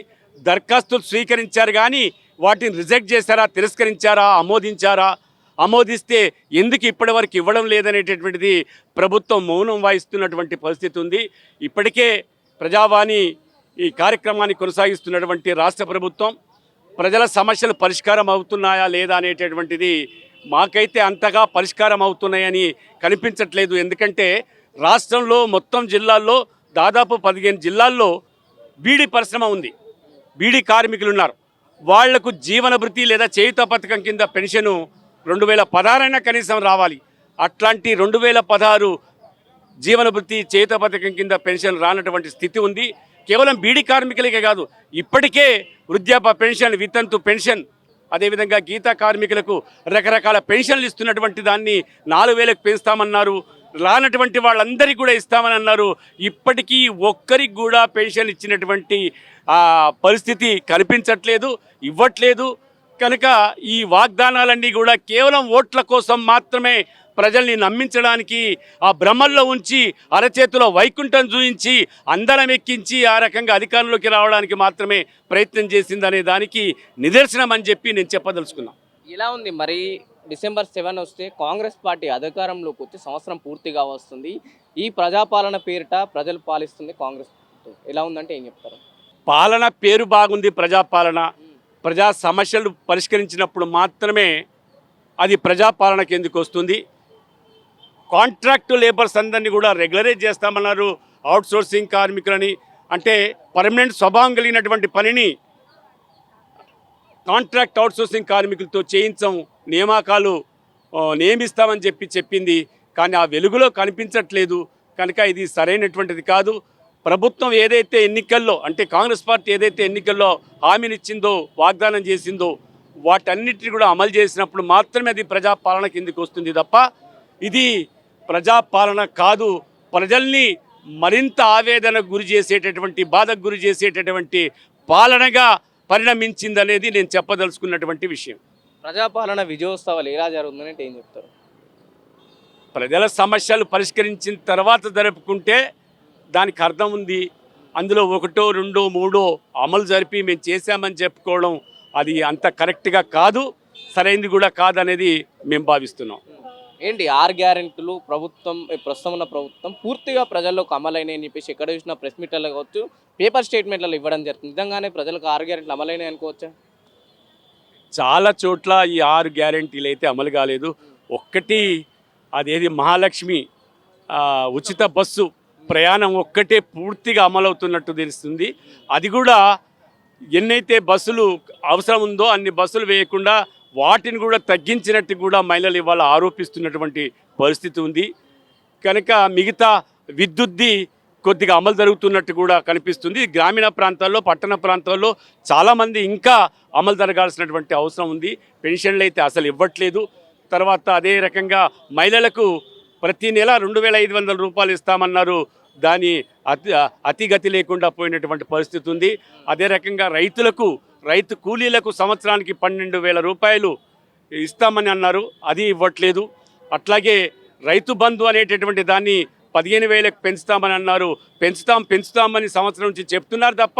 దరఖాస్తులు స్వీకరించారు కానీ వాటిని రిజెక్ట్ చేశారా, తిరస్కరించారా, ఆమోదిస్తే ఎందుకు ఇప్పటివరకు ఇవ్వడం లేదనేటటువంటిది ప్రభుత్వం మౌనం వహిస్తున్నటువంటి పరిస్థితి ఉంది. ఇప్పటికే ప్రజావాణి ఈ కార్యక్రమాన్ని కొనసాగిస్తున్నటువంటి రాష్ట్ర ప్రభుత్వం ప్రజల సమస్యలు పరిష్కారం అవుతున్నాయా లేదా అనేటటువంటిది మాకైతే అంతగా పరిష్కారం అవుతున్నాయని కనిపించట్లేదు. ఎందుకంటే రాష్ట్రంలో మొత్తం జిల్లాల్లో దాదాపు 15 జిల్లాల్లో బీడీ పరిశ్రమ ఉంది, బీడీ కార్మికులు ఉన్నారు. వాళ్లకు జీవన భృతి లేదా చేయుత పథకం కింద పెన్షను 2016 అయినా కనీసం రావాలి. అట్లాంటి 2016 జీవన భృతి చేయుత పథకం కింద పెన్షన్ రానటువంటి స్థితి ఉంది. కేవలం బీడీ కార్మికులకే కాదు, ఇప్పటికే వృద్ధాప్య పెన్షన్, వితంతు పెన్షన్, అదేవిధంగా గీతా కార్మికులకు రకరకాల పెన్షన్లు ఇస్తున్నటువంటి దాన్ని 4000కు పెంచుతామన్నారు. రానటువంటి వాళ్ళందరికీ కూడా ఇస్తామని అన్నారు. ఇప్పటికీ ఒక్కరికి కూడా పెన్షన్ ఇచ్చినటువంటి పరిస్థితి కనిపించట్లేదు, ఇవ్వట్లేదు. కనుక ఈ వాగ్దానాలన్నీ కూడా కేవలం ఓట్ల కోసం మాత్రమే ప్రజల్ని నమ్మించడానికి, ఆ భ్రమల్లో ఉంచి అరచేతిలో వైకుంఠం చూయించి అందరం ఎక్కించి ఆ రకంగా అధికారంలోకి రావడానికి మాత్రమే ప్రయత్నం చేసిందనే దానికి నిదర్శనం అని చెప్పి నేను చెప్పదలుచుకున్నాను. ఇలా ఉంది మరి. డిసెంబర్ 7 వస్తే కాంగ్రెస్ పార్టీ అధికారంలోకి వచ్చి సంవత్సరం పూర్తిగా వస్తుంది. ఈ ప్రజాపాలన పేరిట ప్రజలు పాలిస్తుంది కాంగ్రెస్. ఎలా ఉందంటే ఏం చెప్తారు? పాలన పేరు బాగుంది, ప్రజాపాలన. ప్రజా సమస్యలు పరిష్కరించినప్పుడు మాత్రమే అది ప్రజాపాలనకి ఎందుకు వస్తుంది. కాంట్రాక్టు లేబర్స్ అందరినీ కూడా రెగ్యులరైజ్ చేస్తామన్నారు. అవుట్సోర్సింగ్ కార్మికులని, అంటే పర్మనెంట్ స్వభావం కలిగినటువంటి పనిని కాంట్రాక్ట్ అవుట్సోర్సింగ్ కార్మికులతో చేయించం, నియామకాలు నియమిస్తామని చెప్పింది. కానీ ఆ వెలుగులో కనిపించట్లేదు. కనుక ఇది సరైనటువంటిది కాదు. ప్రభుత్వం ఏదైతే ఎన్నికల్లో, అంటే కాంగ్రెస్ పార్టీ ఏదైతే ఎన్నికల్లో హామీనిచ్చిందో, వాగ్దానం చేసిందో, వాటన్నిటిని కూడా అమలు చేసినప్పుడు మాత్రమే అది ప్రజాపాలన కిందకి వస్తుంది తప్ప ఇది ప్రజాపాలన కాదు. ప్రజల్ని మరింత ఆవేదనకు గురి చేసేటటువంటి, బాధకు గురి చేసేటటువంటి పాలనగా పరిణమించిందనేది నేను చెప్పదలుచుకున్నటువంటి విషయం. ప్రజాపాలన విజయోత్సవాలు ఎలా జరుగుతుందంటే ఏం చెప్తారు? ప్రజల సమస్యలు పరిష్కరించిన తర్వాత జరుపుకుంటే దానికి అర్థం ఉంది. అందులో 1, 2, 3 అమలు జరిపి మేము చేశామని చెప్పుకోవడం అది అంత కరెక్ట్గా కాదు, సరైనది కూడా కాదనేది మేము భావిస్తున్నాం. ఏంటి 6 గ్యారెంటీలు ప్రభుత్వం, ప్రస్తుతం ఉన్న ప్రభుత్వం పూర్తిగా ప్రజల్లోకి అమలైనాయని చెప్పేసి ఎక్కడ చూసినా ప్రెస్ మీట్లలో కావచ్చు, పేపర్ స్టేట్మెంట్లలో ఇవ్వడం జరుగుతుంది. నిజంగానే ప్రజలకు 6 గ్యారెంటీలు అమలైనాయి అనుకోవచ్చా? చాలా చోట్ల ఈ 6 గ్యారెంటీలు అయితే అమలు కాలేదు. ఒక్కటి అదేది మహాలక్ష్మి ఉచిత బస్సు ప్రయాణం ఒక్కటే పూర్తిగా అమలవుతున్నట్టు తెలుస్తుంది. అది కూడా ఎన్నైతే బస్సులు అవసరం ఉందో అన్ని బస్సులు వేయకుండా వాటిని కూడా తగ్గించినట్టు కూడా మహిళలు ఇవాళ ఆరోపిస్తున్నటువంటి పరిస్థితి ఉంది. కనుక మిగతా విద్యుత్ది కొద్దిగా అమలు జరుగుతున్నట్టు కూడా కనిపిస్తుంది. గ్రామీణ ప్రాంతాల్లో, పట్టణ ప్రాంతాల్లో చాలామంది ఇంకా అమలు జరగాల్సినటువంటి అవసరం ఉంది. పెన్షన్లు అయితే అసలు ఇవ్వట్లేదు. తర్వాత అదే రకంగా మహిళలకు ప్రతి నెల 2500 రూపాయలు ఇస్తామన్నారు. దాని అతిగతి లేకుండా పోయినటువంటి పరిస్థితి ఉంది. అదే రకంగా రైతు కూలీలకు సంవత్సరానికి 12,000 రూపాయలు ఇస్తామని అన్నారు, అది ఇవ్వట్లేదు. అట్లాగే రైతు బంధు అనేటటువంటి దాన్ని 15,000కు పెంచుతామని అన్నారు. పెంచుతామని సంవత్సరం నుంచి చెప్తున్నారు తప్ప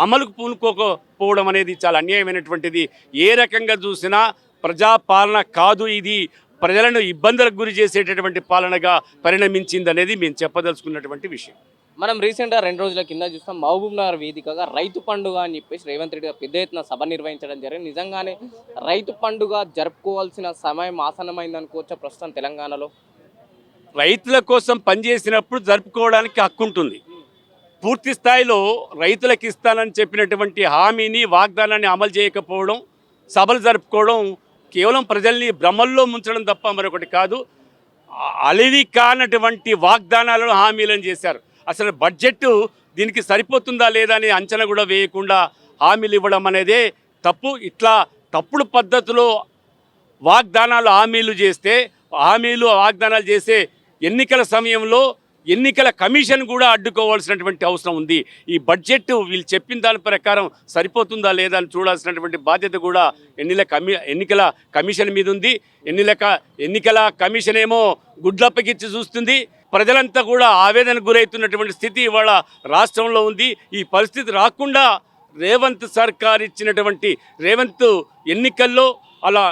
అమలుకు పూనుకోకపోవడం అనేది చాలా అన్యాయమైనటువంటిది. ఏ రకంగా చూసినా ప్రజాపాలన కాదు, ఇది ప్రజలను ఇబ్బందులకు గురి చేసేటటువంటి పాలనగా పరిణమించింది అనేది మేము చెప్పదలుచుకున్నటువంటి విషయం. మనం రీసెంట్గా 2 రోజుల కింద చూస్తాం మహబూబ్ నగర్ వేదికగా రైతు పండుగ అని చెప్పేసి రేవంత్ రెడ్డి గారు పెద్ద ఎత్తున సభ నిర్వహించడం జరిగింది. నిజంగానే రైతు పండుగ జరుపుకోవాల్సిన సమయం ఆసన్నమైంది అనుకోవచ్చా ప్రస్తుతం తెలంగాణలో? రైతుల కోసం పనిచేసినప్పుడు జరుపుకోవడానికి హక్కు ఉంటుంది. పూర్తి స్థాయిలో రైతులకు ఇస్తానని చెప్పినటువంటి హామీని, వాగ్దానాన్ని అమలు చేయకపోవడం, సభలు జరుపుకోవడం కేవలం ప్రజల్ని భ్రమల్లో ముంచడం తప్ప మరొకటి కాదు. అలివి కానటువంటి వాగ్దానాలను, హామీలను చేశారు. అసలు బడ్జెట్ దీనికి సరిపోతుందా లేదా అని అంచనా కూడా వేయకుండా హామీలు ఇవ్వడం అనేదే తప్పు. ఇట్లా తప్పుడు పద్ధతిలో వాగ్దానాలు, హామీలు చేస్తే, వాగ్దానాలు చేసే ఎన్నికల సమయంలో ఎన్నికల కమిషన్ కూడా అడ్డుకోవాల్సినటువంటి అవసరం ఉంది. ఈ బడ్జెట్ వీళ్ళు చెప్పిన దాని ప్రకారం సరిపోతుందా లేదా అని చూడాల్సినటువంటి బాధ్యత కూడా ఎన్నికల కమిషన్ మీద ఉంది. ఎన్నికల కమిషన్ ఏమో గుడ్లప్పగిచ్చి చూస్తుంది. ప్రజలంతా కూడా ఆవేదనకు గురవుతున్నటువంటి స్థితి ఇవాళ రాష్ట్రంలో ఉంది. ఈ పరిస్థితి రాకుండా రేవంత్ సర్కార్ ఇచ్చినటువంటి ఎన్నికల్లో అలా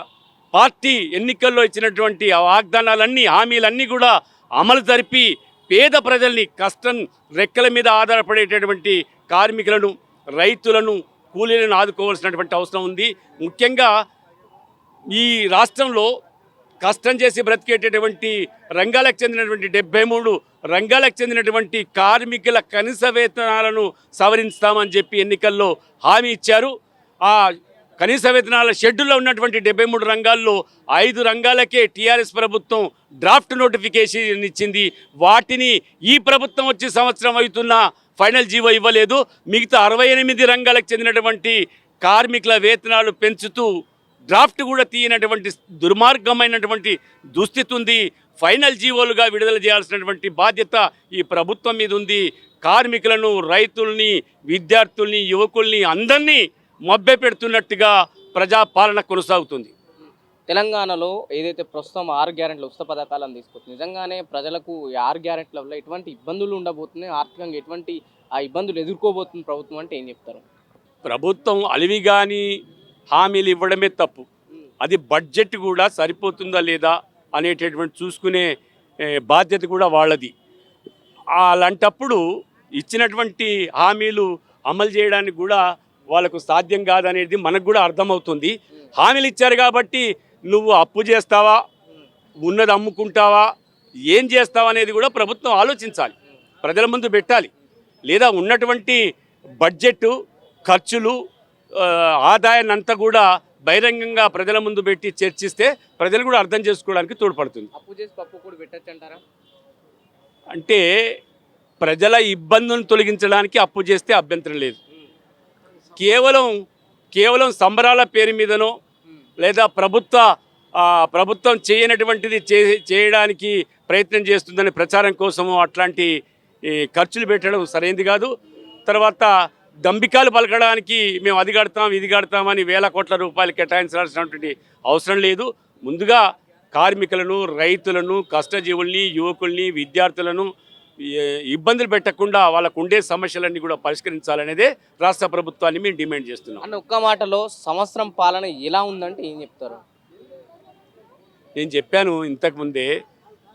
పార్టీ ఎన్నికల్లో ఇచ్చినటువంటి వాగ్దానాలన్నీ, హామీలన్నీ కూడా అమలు జరిపి పేద ప్రజల్ని, కష్టం రెక్కల మీద ఆధారపడేటటువంటి కార్మికులను, రైతులను, కూలీలను ఆదుకోవాల్సినటువంటి అవసరం ఉంది. ముఖ్యంగా ఈ రాష్ట్రంలో కష్టం చేసి బ్రతికేటటువంటి రంగాలకు చెందినటువంటి 73 రంగాలకు చెందినటువంటి కార్మికుల కనీస వేతనాలను సవరిస్తామని చెప్పి ఎన్నికల్లో హామీ ఇచ్చారు. ఆ కనీస వేతనాల షెడ్యూల్లో ఉన్నటువంటి 73 రంగాల్లో 5 రంగాలకే టీఆర్ఎస్ ప్రభుత్వం డ్రాఫ్ట్ నోటిఫికేషన్ ఇచ్చింది. వాటిని ఈ ప్రభుత్వం వచ్చి సంవత్సరం అవుతున్నా ఫైనల్ జీవో ఇవ్వలేదు. మిగతా 68 రంగాలకు చెందినటువంటి కార్మికుల వేతనాలు పెంచుతూ డ్రాఫ్ట్ కూడా తీయనటువంటి దుర్మార్గమైనటువంటి దుస్థితి ఉంది. ఫైనల్ జీవోలుగా విడుదల చేయాల్సినటువంటి బాధ్యత ఈ ప్రభుత్వం మీద ఉంది. కార్మికులను, రైతుల్ని, విద్యార్థుల్ని, యువకుల్ని అందరినీ మభ్య పెడుతున్నట్టుగా ప్రజాపాలన కొనసాగుతుంది. తెలంగాణలో ఏదైతే ప్రస్తుతం 6 గ్యారెంటీలు ఉచిత పథకాలను తీసుకొచ్చి నిజంగానే ప్రజలకు ఈ 6 గ్యారెంటీల వల్ల ఎటువంటి ఇబ్బందులు ఉండబోతున్నాయి, ఆర్థికంగా ఎటువంటి ఆ ఇబ్బందులు ఎదుర్కోబోతుంది ప్రభుత్వం అంటే ఏం చెప్తారు? ప్రభుత్వం అలివిగాని హామీలు ఇవ్వడమే తప్పు. అది బడ్జెట్ కూడా సరిపోతుందా లేదా అనేటటువంటి చూసుకునే బాధ్యత కూడా వాళ్ళది. అలాంటప్పుడు ఇచ్చినటువంటి హామీలు అమలు చేయడానికి కూడా వాళ్ళకు సాధ్యం కాదనేది మనకు కూడా అర్థమవుతుంది. హామీలు ఇచ్చారు కాబట్టి నువ్వు అప్పు చేస్తావా, ఉన్నది అమ్ముకుంటావా, ఏం చేస్తావా అనేది కూడా ప్రభుత్వం ఆలోచించాలి, ప్రజల ముందు పెట్టాలి. లేదా ఉన్నటువంటి బడ్జెట్ ఖర్చులు, ఆదాయాన్ని అంతా కూడా బహిరంగంగా ప్రజల ముందు పెట్టి చర్చిస్తే ప్రజలు కూడా అర్థం చేసుకోవడానికి తోడ్పడుతుంది. అప్పు చేసి పప్పు కూడా పెట్టచ్చు అంటారా? అంటే ప్రజల ఇబ్బందులను తొలగించడానికి అప్పు చేస్తే అభ్యంతరం లేదు. కేవలం సంబరాల పేరు మీదనో లేదా ప్రభుత్వం చేయనటువంటిది చేయడానికి ప్రయత్నం చేస్తుందని ప్రచారం కోసము అట్లాంటి ఖర్చులు పెట్టడం సరైనది కాదు. తర్వాత దంబికాలు పలకడానికి మేము అది కడతాం ఇది కడతామని వేల కోట్ల రూపాయలు కేటాయించాల్సినటువంటి అవసరం లేదు. ముందుగా కార్మికులను, రైతులను, కష్టజీవుల్ని, యువకుల్ని, విద్యార్థులను ఇబ్బందులు పెట్టకుండా వాళ్ళకు ఉండే సమస్యలన్నీ కూడా పరిష్కరించాలనేదే రాష్ట్ర ప్రభుత్వాన్ని మేము డిమాండ్ చేస్తున్నాం. అన్న ఒక్క మాటలో సంవత్సరం పాలన ఎలా ఉందంటే ఏం చెప్తారు? నేను చెప్పాను ఇంతకుముందే,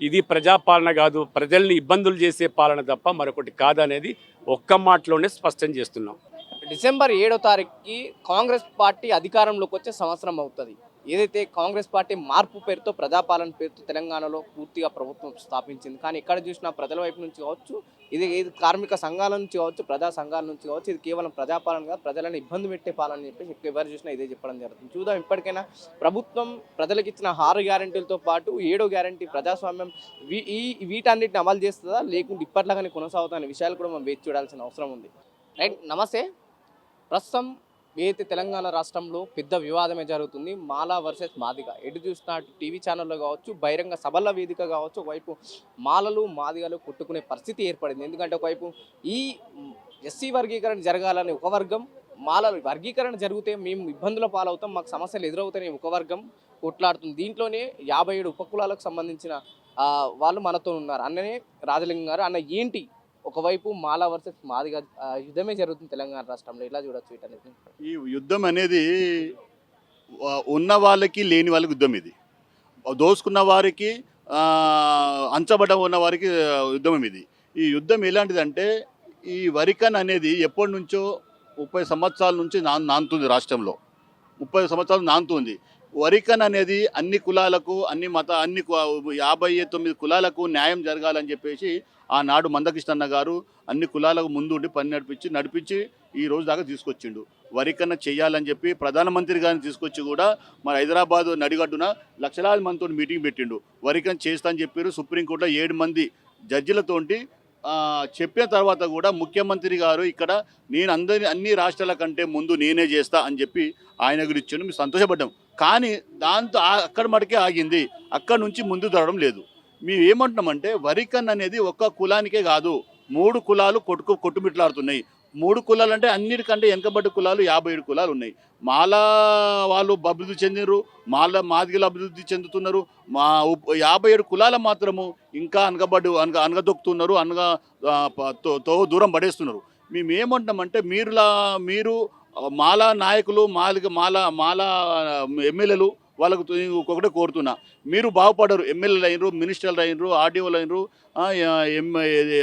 ఇది ప్రజాపాలన కాదు, ప్రజల్ని ఇబ్బందులు చేసే పాలన తప్ప మరొకటి కాదనేది ఒక్క మాటలోనే స్పష్టం చేస్తున్నాం. డిసెంబర్ 7వ తారీఖుకి కాంగ్రెస్ పార్టీ అధికారంలోకి వచ్చే సంవత్సరం అవుతుంది. ఏదైతే కాంగ్రెస్ పార్టీ మార్పు పేరుతో, ప్రజాపాలన పేరుతో తెలంగాణలో పూర్తిగా ప్రభుత్వం స్థాపించింది. కానీ ఎక్కడ చూసినా ప్రజల వైపు నుంచి కావచ్చు, ఇది కార్మిక సంఘాల నుంచి కావచ్చు, ప్రజా సంఘాల నుంచి కావచ్చు, ఇది కేవలం ప్రజాపాలన కాదు, ప్రజలను ఇబ్బంది పెట్టే పాలన అని చెప్పేసి ఎవరు చూసినా ఇదే చెప్పడం జరుగుతుంది. చూద్దాం ఇప్పటికైనా ప్రభుత్వం ప్రజలకు ఇచ్చిన 6 గ్యారెంటీలతో పాటు 7వ గ్యారెంటీ ప్రజాస్వామ్యం వీటన్నిటిని అమలు చేస్తుందా, లేకుంటే ఇప్పట్లాగానే కొనసాగుతా అనే విషయాలు కూడా మనం వేచి చూడాల్సిన అవసరం ఉంది. రైట్, నమస్తే. ప్రస్తుతం ఏదైతే తెలంగాణ రాష్ట్రంలో పెద్ద వివాదమే జరుగుతుంది, మాలా వర్సెస్ మాదిగ. ఎటు చూసినా టీవీ ఛానల్లో కావచ్చు, బహిరంగ సభల వేదిక కావచ్చు, ఒకవైపు మాలలు మాదిగలు కొట్టుకునే పరిస్థితి ఏర్పడింది. ఎందుకంటే ఒకవైపు ఈ ఎస్సీ వర్గీకరణ జరగాలని ఒక వర్గం, మాలల వర్గీకరణ జరిగితే మేము ఇబ్బందుల పాలవుతాం, మాకు సమస్యలు ఎదురవుతాయని ఒక వర్గం కొట్లాడుతుంది. దీంట్లోనే 57 ఉపకులాలకు సంబంధించిన వాళ్ళు మనతో ఉన్నారు. అన్ననే రాజలింగం గారు. అన్న ఏంటి ఒకవైపు మాల వర్సెస్ మాదిగా యుద్ధమే జరుగుతుంది తెలంగాణ రాష్ట్రంలో. ఇలా చూడొచ్చు వీటన్నిటిని. ఈ యుద్ధం అనేది ఉన్న వాళ్ళకి లేని వాళ్ళకి యుద్ధం ఇది. దోసుకున్న వారికి అంచబడ్డ ఉన్న వారికి యుద్ధం ఇది. ఈ యుద్ధం ఎలాంటిదంటే ఈ వరికన్ అనేది ఎప్పటి నుంచో 30 సంవత్సరాల నుంచి నానుతుంది రాష్ట్రంలో. 30 సంవత్సరాలు నానుతుంది. వరికన్ అనేది అన్ని కులాలకు అన్ని 59 కులాలకు న్యాయం జరగాలని చెప్పేసి ఆనాడు మందకృష్ణన్న గారు అన్ని కులాలకు ముందుండి పని నడిపించి ఈ రోజు దాకా తీసుకొచ్చిండు. వరికన్న చెయ్యాలని చెప్పి ప్రధానమంత్రి గారిని తీసుకొచ్చి కూడా మన హైదరాబాద్ నడిగడ్డున లక్షలాది మందితో మీటింగ్ పెట్టిండు. వరికన్ చేస్తా అని చెప్పారు. సుప్రీంకోర్టులో 7 మంది జడ్జిలతోటి చెప్పిన తర్వాత కూడా ముఖ్యమంత్రి గారు ఇక్కడ నేను అన్ని రాష్ట్రాల కంటే ముందు నేనే చేస్తా అని చెప్పి ఆయన గురించి ఇచ్చాను. మేము సంతోషపడ్డాం. కానీ దాంతో అక్కడ మటుకే ఆగింది. అక్కడి నుంచి ముందు జరగడం లేదు. మేము ఏమంటున్నామంటే వరికన్ అనేది ఒక్క కులానికే కాదు, 3 కులాలు కొట్టుమిట్లాడుతున్నాయి. 3 కులాలు అంటే అన్నిటికంటే వెనకబడ్డ కులాలు 57 కులాలు ఉన్నాయి. మాల వాళ్ళు అభివృద్ధి చెందినారు, మాదిగలు అభివృద్ధి చెందుతున్నారు. 57 కులాల మాత్రము ఇంకా అనగదొక్కుతున్నారు, దూరం పడేస్తున్నారు. మేము ఏమంటున్నామంటే మీరు మాల నాయకులు, మాల ఎమ్మెల్యేలు వాళ్ళకు ఒకటే కోరుతున్నా, మీరు బాగుపడరు. ఎమ్మెల్యేలు అయినరు, మినిస్టర్లు అయినరు, ఆర్డీఓలు అయినరు,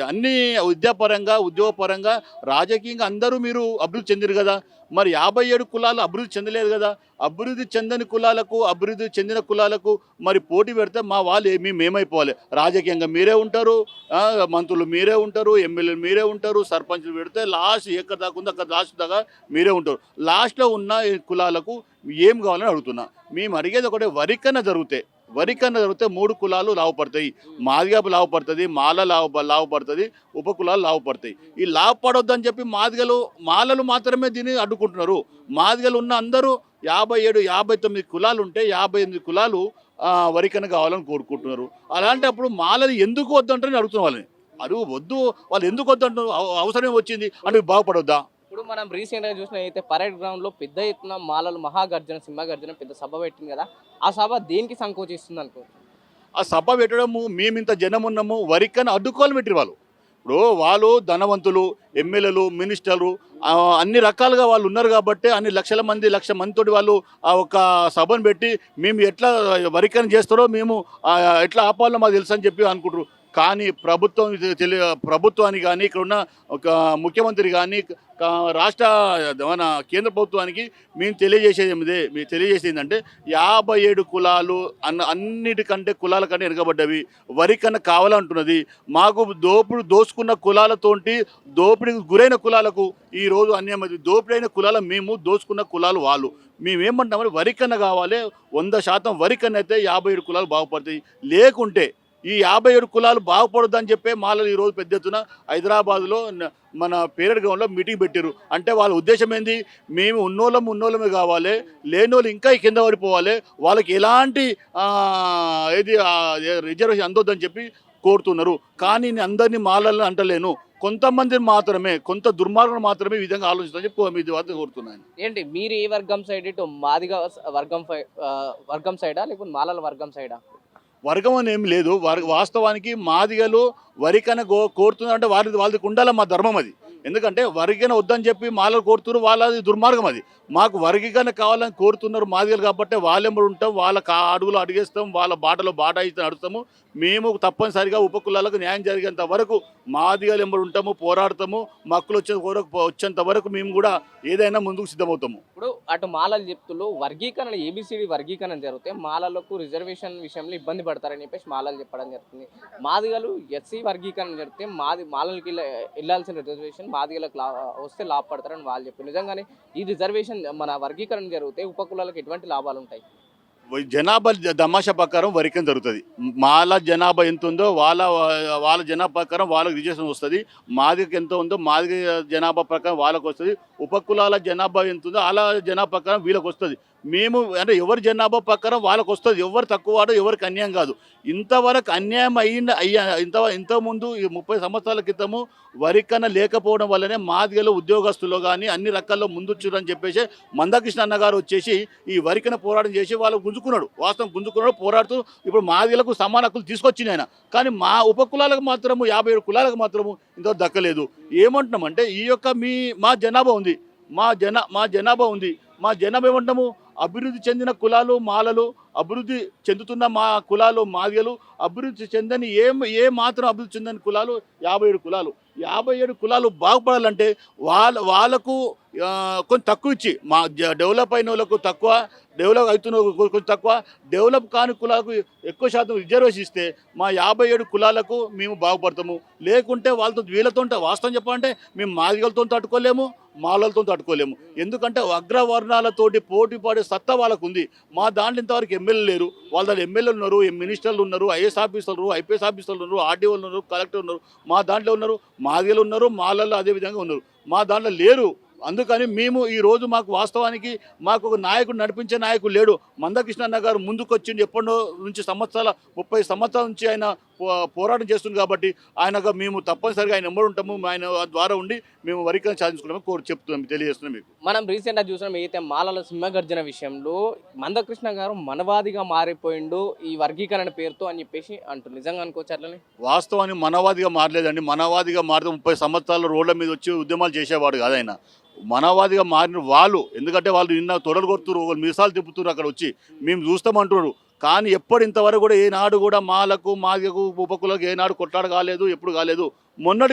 అన్ని విద్యాపరంగా ఉద్యోగపరంగా రాజకీయంగా అందరూ మీరు అభివృద్ధి చెందిరు కదా. మరి 57 కులాలు అభివృద్ధి చెందలేదు కదా. అభివృద్ధి చెందని కులాలకు అభివృద్ధి చెందిన కులాలకు మరి పోటీ పెడితే మా వాళ్ళు మేమైపోవాలి. రాజకీయంగా మీరే ఉంటారు, మంత్రులు మీరే ఉంటారు, ఎమ్మెల్యేలు మీరే ఉంటారు, సర్పంచ్లు పెడితే లాస్ట్ ఎక్కడ దాకా ఉందో అక్కడ లాస్ట్ దాకా మీరే ఉంటారు. లాస్ట్లో ఉన్న కులాలకు ఏం కావాలని అడుగుతున్నా. మేము అడిగేది ఒకటే, వరికన్న జరిగితే 3 కులాలు లాభపడతాయి. మాదిగపు లాభపడుతుంది, మాల లాభపడుతుంది, ఉపకులాలు లాభపడతాయి. ఈ లాభపడొద్దని చెప్పి మాలలు మాత్రమే దీన్ని అడ్డుకుంటున్నారు. మాదిగలు ఉన్న అందరూ 59 కులాలు ఉంటే 58 కులాలు వరికన్న కావాలని కోరుకుంటున్నారు. అలాంటప్పుడు మాలలు ఎందుకు వద్దంటారని అడుగుతున్న వాళ్ళని. వద్దు, వాళ్ళు ఎందుకు వద్దంటారు? అవసరం వచ్చింది అంటే బాగుపడొద్దా? ఇప్పుడు మనం రీసెంట్గా చూసినట్టయితే పరేడ్ గ్రౌండ్లో పెద్ద ఎత్తున మాలలు మహాగర్జన సింహగర్జన పెద్ద సభ పెట్టింది కదా. ఆ సభ దేనికి సంకోచిస్తుంది అనుకో? ఆ సభ పెట్టడము, మేమింత జనం ఉన్నాము, వరికన్న అడ్డుకోవాలని పెట్టిరు వాళ్ళు. ఇప్పుడు వాళ్ళు ధనవంతులు, ఎమ్మెల్యేలు, మినిస్టర్లు, అన్ని రకాలుగా వాళ్ళు ఉన్నారు కాబట్టి అన్ని లక్ష మందితోటి వాళ్ళు ఆ ఒక సభను పెట్టి మేము ఎట్లా వరికన్న చేస్తారో మేము ఎట్లా ఆపాలో మాకు తెలుసు అని చెప్పి అనుకుంటారు. కానీ ప్రభుత్వానికి కానీ ఇక్కడ ఉన్న ఒక ముఖ్యమంత్రి కానీ రాష్ట్ర మన కేంద్ర ప్రభుత్వానికి మేము తెలియజేసేది ఏంటంటే 57 కులాలు అన్నిటికంటే కులాల కంటే వెనుకబడ్డవి. వరికన్న కావాలంటున్నది. మాకు దోసుకున్న కులాలతోటి దోపిడీకి గురైన కులాలకు ఈరోజు అన్యాయం. దోపిడైన కులాలు మేము, దోసుకున్న కులాలు వాళ్ళు. మేమేమంటామని వరికన్న కావాలి. 100% వరికన్న అయితే 57 కులాలు బాగుపడతాయి. లేకుంటే ఈ 57 కులాలు బాగుపడొద్దని చెప్పే మాలలు ఈరోజు పెద్ద ఎత్తున హైదరాబాద్లో మన పేరెడ్ గ్రౌండ్లో మీటింగ్ పెట్టారు. అంటే వాళ్ళ ఉద్దేశం ఏంది? మేము ఉన్నోళ్ళమే కావాలి, లేనోళ్ళు ఇంకా కింద పడిపోవాలి, వాళ్ళకి ఎలాంటి రిజర్వేషన్ అందొద్దని చెప్పి కోరుతున్నారు. కానీ నేను అందరినీ మాలలను అంటలేను, కొంతమందిని మాత్రమే, కొంత దుర్మార్గులు మాత్రమే ఈ విధంగా ఆలోచిస్తామని చెప్పి మీ వద్ద కోరుతున్నాను. ఏంటి మీరు ఏ వర్గం సైడ్? ఇటు మాదిగా వర్గం సైడా లేకపోతే మాలల వర్గం సైడా? వర్గం అని ఏం లేదు. వాస్తవానికి మాదిగలు వరికన కోరుతున్నారంటే వాళ్ళకి ఉండాలి మా ధర్మం అది. ఎందుకంటే వరికన వద్దని చెప్పి మాలలు కోరుతున్నారు, వాళ్ళది దుర్మార్గం అది. మాకు వరికన కావాలని కోరుతున్నారు మాదిగలు కాబట్టి వాళ్ళెంబడి ఉంటాం, వాళ్ళ అడుగులు అడిగేస్తాం, వాళ్ళ బాటలో బాట అయితే నడుస్తాము. మేము తప్పనిసరిగా ఉపకులాలకు న్యాయం జరిగేంత వరకు మాదిగలు ఎంబడి ఉంటాము, పోరాడతాము. మా హక్కులు వచ్చేంత వరకు మేము కూడా ఏదైనా ముందుకు సిద్ధమవుతాము. ఇప్పుడు అటు మాలలు చెప్తున్నారు వర్గీకరణ, ఏబిసిడి వర్గీకరణ జరిగితే మాలలకు రిజర్వేషన్ విషయంలో ఇబ్బంది పడతారని చెప్పేసి మాలలు చెప్పడం జరుగుతుంది. మాదిగలు ఎస్సీ వర్గీకరణ జరిగితే మాలలకి వెళ్ళాల్సిన రిజర్వేషన్ మాదిగలకు వస్తే లాభపడతారని వాళ్ళు చెప్పారు. నిజంగానే ఈ రిజర్వేషన్ మన వర్గీకరణ జరిగితే ఉపకులాలకు ఎటువంటి లాభాలు ఉంటాయి? జనాభా దమాషా ప్రకారం వరికన జరుగుతుంది. మాల జనాభా ఎంత ఉందో వాళ్ళ జనాభా ప్రకారం వాళ్ళకి రిజర్వేషన్ వస్తుంది. మాదిగకి ఎంత ఉందో మాదిగ జనాభా ప్రకారం వాళ్ళకు వస్తుంది. ఉపకులాల జనాభా ఎంత ఉందో వాళ్ళ జనాభా ప్రకారం వీళ్ళకి వస్తుంది. మేము అంటే ఎవరి జనాభా ప్రకారం వాళ్ళకు వస్తుంది, ఎవరు తక్కువ వాడు ఎవరికి అన్యాయం కాదు. ఇంతవరకు అన్యాయం ఇంతకుముందు ఈ 30 సంవత్సరాల క్రితము వరికన్న లేకపోవడం వల్లనే మాదిగలో ఉద్యోగస్తులు కానీ అన్ని రకాల్లో ముందుచ్చురని చెప్పేసి మందకృష్ణ అన్న గారు వచ్చేసి ఈ వరికన పోరాటం చేసి వాళ్ళు గుంజుకున్నాడు, వాస్తవం గుంజుకున్నాడు, పోరాడుతూ ఇప్పుడు మాదిగలకు సమాన హక్కులు తీసుకొచ్చింది ఆయన. కానీ మా ఉపకులాలకు మాత్రము 57 కులాలకు మాత్రము ఇంతవరకు దక్కలేదు. ఏమంటున్నామంటే ఈ యొక్క మా జనాభా ఉంది, మా జనాభా ఉంది, మా జనాభా ఏమంటాము అభివృద్ధి చెందిన కులాలు మాలలు, అభివృద్ధి చెందుతున్న మా కులాలు మాదిగలు, అభివృద్ధి చెందని ఏ మాత్రం అభివృద్ధి చెందని కులాలు 57 కులాలు. 57 కులాలు బాగుపడాలంటే వాళ్ళకు కొంచెం తక్కువ ఇచ్చి మా డెవలప్ అయిన వాళ్ళకు తక్కువ, డెవలప్ అవుతున్న కొంచెం తక్కువ, డెవలప్ కాని కులాలకు ఎక్కువ శాతం రిజర్వేషన్ ఇస్తే మా 57 కులాలకు మేము బాగుపడతాము. లేకుంటే వీళ్ళతో వాస్తవం చెప్పాలంటే మేము మాదిగలతో తట్టుకోలేము, మాలలతో తట్టుకోలేము. ఎందుకంటే అగ్రవర్ణాలతోటి పోటీ పడే సత్తా వాళ్ళకు ఉంది. మా దాంట్లో ఇంతవరకు ఎమ్మెల్యే లేరు, వాళ్ళ దాంట్లో ఎమ్మెల్యేలు ఉన్నారు, మినిస్టర్లు ఉన్నారు, ఐఏఎస్ ఆఫీసర్లు, ఐపీఎస్ ఆఫీసర్లు ఉన్నారు, ఆర్డీఓలు ఉన్నారు, కలెక్టర్ ఉన్నారు. మా దాంట్లో ఉన్నారు, మాదిగలు ఉన్నారు, మాలల్లో అదేవిధంగా ఉన్నారు. మా దాంట్లో లేరు. అందుకని మేము ఈరోజు మాకు వాస్తవానికి మాకు ఒక నాయకుడు నడిపించే నాయకుడు లేడు. మందకృష్ణ అన్న గారు ముందుకు వచ్చింది ఎప్పటి నుంచి 30 సంవత్సరాల నుంచి ఆయన పోరాటం చేస్తుంది కాబట్టి ఆయనగా మేము తప్పనిసరిగా ఆయన ఎంబడి ఉంటాము. ఆయన ద్వారా ఉండి మేము వరికలను సాధించుకున్నాము తెలియజేస్తున్నాం మీకు. మనం రీసెంట్గా చూసినాం అయితే మాలల సింహగర్జన విషయంలో మందకృష్ణ గారు మనవాదిగా మారిపోయిండు ఈ వర్గీకరణ పేరుతో అని చెప్పేసి అంటూ నిజంగా అనుకోవచ్చు అట్లనే? వాస్తవానికి మనవాదిగా మారలేదండి. మనవాదిగా మారితే 30 సంవత్సరాల రోడ్ల మీద వచ్చి ఉద్యమాలు చేసేవాడు కాదు ఆయన. మనవాదిగా మారిన వాళ్ళు, ఎందుకంటే వాళ్ళు నిన్న తొడలు కొడుతున్నారు, వాళ్ళు మీసాలు తిప్పుతున్నారు, అక్కడ వచ్చి మేము చూస్తామంటున్నారు. కానీ ఇంతవరకు కూడా ఏనాడు కూడా మాలకు మాదిగకు ఉపకులకు ఏనాడు కొట్లాడ కాలేదు, ఎప్పుడు కాలేదు. మొన్న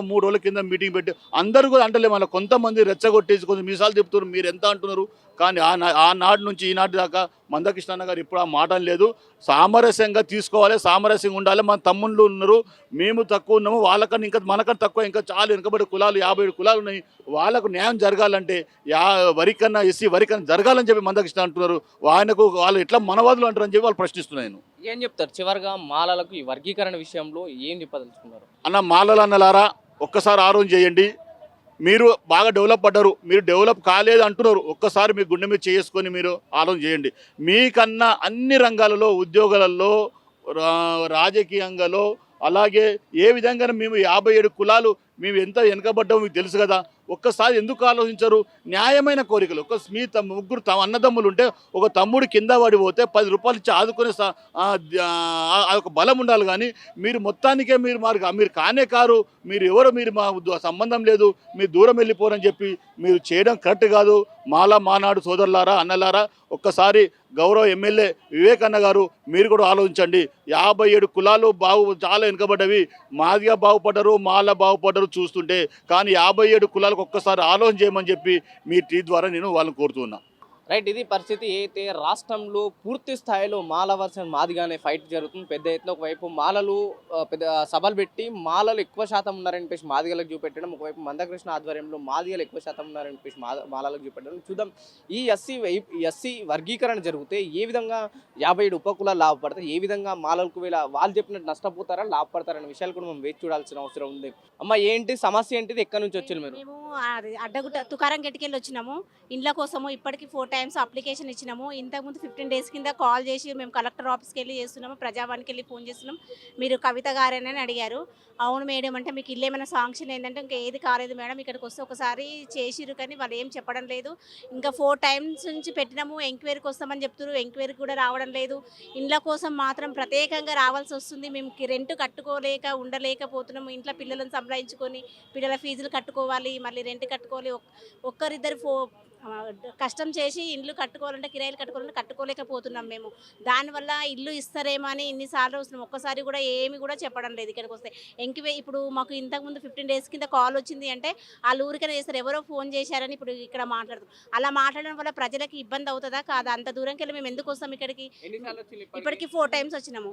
3 రోజుల కింద మీటింగ్ పెట్టి అందరూ కూడా అంటలే, మళ్ళీ కొంతమంది రెచ్చగొట్టేసి కొంచెం మీసాలు తిప్పుతున్నారు, మీరు ఎంత అంటున్నారు. కానీ ఆ నాటి నుంచి ఈనాటి దాకా మందకృష్ణ అన్న గారు ఇప్పుడు ఆ మాట లేదు. సామరస్యంగా తీసుకోవాలి, సామరస్యంగా ఉండాలి. మన తమ్ముళ్ళు ఉన్నారు, మేము తక్కువ ఉన్నాము, వాళ్ళకన్నా ఇంకా మనకన్నా తక్కువ ఇంకా చాలా వెనుకబడి కులాలు 57 కులాలు ఉన్నాయి. వాళ్ళకు న్యాయం జరగాలంటే వరికన్నా ఎస్సీ వరికన్నా జరగాలని చెప్పి మందకృష్ణ అంటున్నారు. వాళ్ళు ఎట్లా మనవాదులు అంటారు అని చెప్పి వాళ్ళు ప్రశ్నిస్తున్నాను. ఏం చెప్తారు చివరిగా మాలలకు ఈ వర్గీకరణ విషయంలో ఏం చెప్పదలుచుకున్నారు? అన్న మాలలు అన్నలారా, ఒక్కసారి ఆరోజు చేయండి. మీరు బాగా డెవలప్ పడ్డారు, మీరు డెవలప్ కాలేదు అంటున్నారు. ఒక్కసారి మీ గుండె మీద చేసుకొని మీరు ఆలోచన చేయండి. మీకన్నా అన్ని రంగాలలో, ఉద్యోగాలలో, రాజకీయంగాలో, అలాగే ఏ విధంగా మేము 57 కులాలు మేము ఎంత వెనకబడ్డామో మీకు తెలుసు కదా. ఒక్కసారి ఎందుకు ఆలోచించరు? న్యాయమైన కోరికలు. మీ ముగ్గురు అన్నదమ్ములు ఉంటే ఒక తమ్ముడు కింద పడిపోతే 10 రూపాయలు ఇచ్చి ఆదుకునే ఒక బలం ఉండాలి. కానీ మీరు మొత్తానికే మీరు కానే కారు, మీరు ఎవరో మీరు మా సంబంధం లేదు, మీరు దూరం వెళ్ళిపోరని చెప్పి మీరు చేయడం కరెక్ట్ కాదు. మానాడు సోదరులారా, అన్నలారా, ఒక్కసారి గౌరవ ఎమ్మెల్యే వివేక్ అన్న గారు మీరు కూడా ఆలోచించండి. 57 కులాలు చాలా వెనుకబడ్డవి, మాదిగా బాగుపడ్డరు, మాల బాగుపడ్డరు చూస్తుంటే. కానీ 57 కులాలకు ఒక్కసారి ఆలోచన చేయమని చెప్పి మీ టీ ద్వారా నేను వాళ్ళని కోరుతున్నా. రైట్, ఇది పరిస్థితి. అయితే రాష్ట్రంలో పూర్తి స్థాయిలో మాల వర్సెస్ మాదిగానే ఫైట్ జరుగుతుంది పెద్ద ఎత్తున. ఒకవైపు మాలలు పెద్ద సభలు పెట్టి మాలలు ఎక్కువ శాతం ఉన్నారని చెప్పేసి మాదిగలకు చూపెట్టడం, ఒకవైపు మందకృష్ణ ఆధ్వర్యంలో మాదిగలు ఎక్కువ శాతం ఉన్నారని చెప్పేసి మాలలకు చూపెట్టడం. చూద్దాం ఈ ఎస్సీ వర్గీకరణ జరిగితే ఏ విధంగా 57 ఉపకులాలు లాభపడతాయి, ఏ విధంగా మాలలకు వాళ్ళు చెప్పినట్టు నష్టపోతారా లాభపడతారనే విషయాలు కూడా మనం వేచి చూడాల్సిన అవసరం ఉంది. అమ్మ, ఏంటి సమస్య ఏంటిది, ఎక్కడి నుంచి వచ్చారు మీరు? మేము అడ్డగుట్ట తుకారం గట్టికెళ్ళి వచ్చినాము ఇండ్ల కోసము. ఇప్పటికి 4 times అప్లికేషన్ ఇచ్చినాము. ఇంతకుముందు 15 days కింద కాల్ చేసి మేము కలెక్టర్ ఆఫీస్కి వెళ్ళి చేస్తున్నాము, ప్రజావానికి వెళ్ళి ఫోన్ చేస్తున్నాం. మీరు కవిత గారేనని అడిగారు. అవును మేడం అంటే మీకు ఇల్లు ఏమైనా శాంక్షన్ ఏంటంటే ఇంకా ఏది కాలేదు మేడం, ఇక్కడికి వస్తే ఒకసారి చేసిరు కానీ వాళ్ళు ఏం చెప్పడం లేదు. ఇంకా 4 times నుంచి పెట్టినాము, ఎంక్వైరీకి వస్తామని చెప్తున్నారు, ఎంక్వైరీకి కూడా రావడం లేదు. ఇండ్ల కోసం మాత్రం ప్రత్యేకంగా రావాల్సి వస్తుంది. మేము రెంట్ కట్టుకోలేక ఉండలేకపోతున్నాము. ఇంట్లో పిల్లలను సంపాదించుకొని పిల్లల ఫీజులు కట్టుకోవాలి, మళ్ళీ రెంట్ కట్టుకోవాలి. ఒక్కరిద్దరు కష్టం చేసి ఇండ్లు కట్టుకోవాలంటే కిరాయిలు కట్టుకోవాలంటే కట్టుకోలేకపోతున్నాం మేము. దానివల్ల ఇల్లు ఇస్తారేమో అని ఇన్నిసార్లు వస్తున్నాం, ఒక్కసారి కూడా ఏమి కూడా చెప్పడం లేదు. ఇక్కడికి వస్తే ఇప్పుడు మాకు ఇంతకుముందు 15 days కింద కాల్ వచ్చింది అంటే వాళ్ళ ఊరికైనా చేస్తారు, ఎవరో ఫోన్ చేశారని ఇప్పుడు ఇక్కడ మాట్లాడుతాం. అలా మాట్లాడడం వల్ల ప్రజలకి ఇబ్బంది అవుతుందా కాదా? అంత దూరంకి వెళ్ళి మేము ఎందుకు వస్తాం ఇక్కడికి? ఇప్పటికి 4 times వచ్చినాము.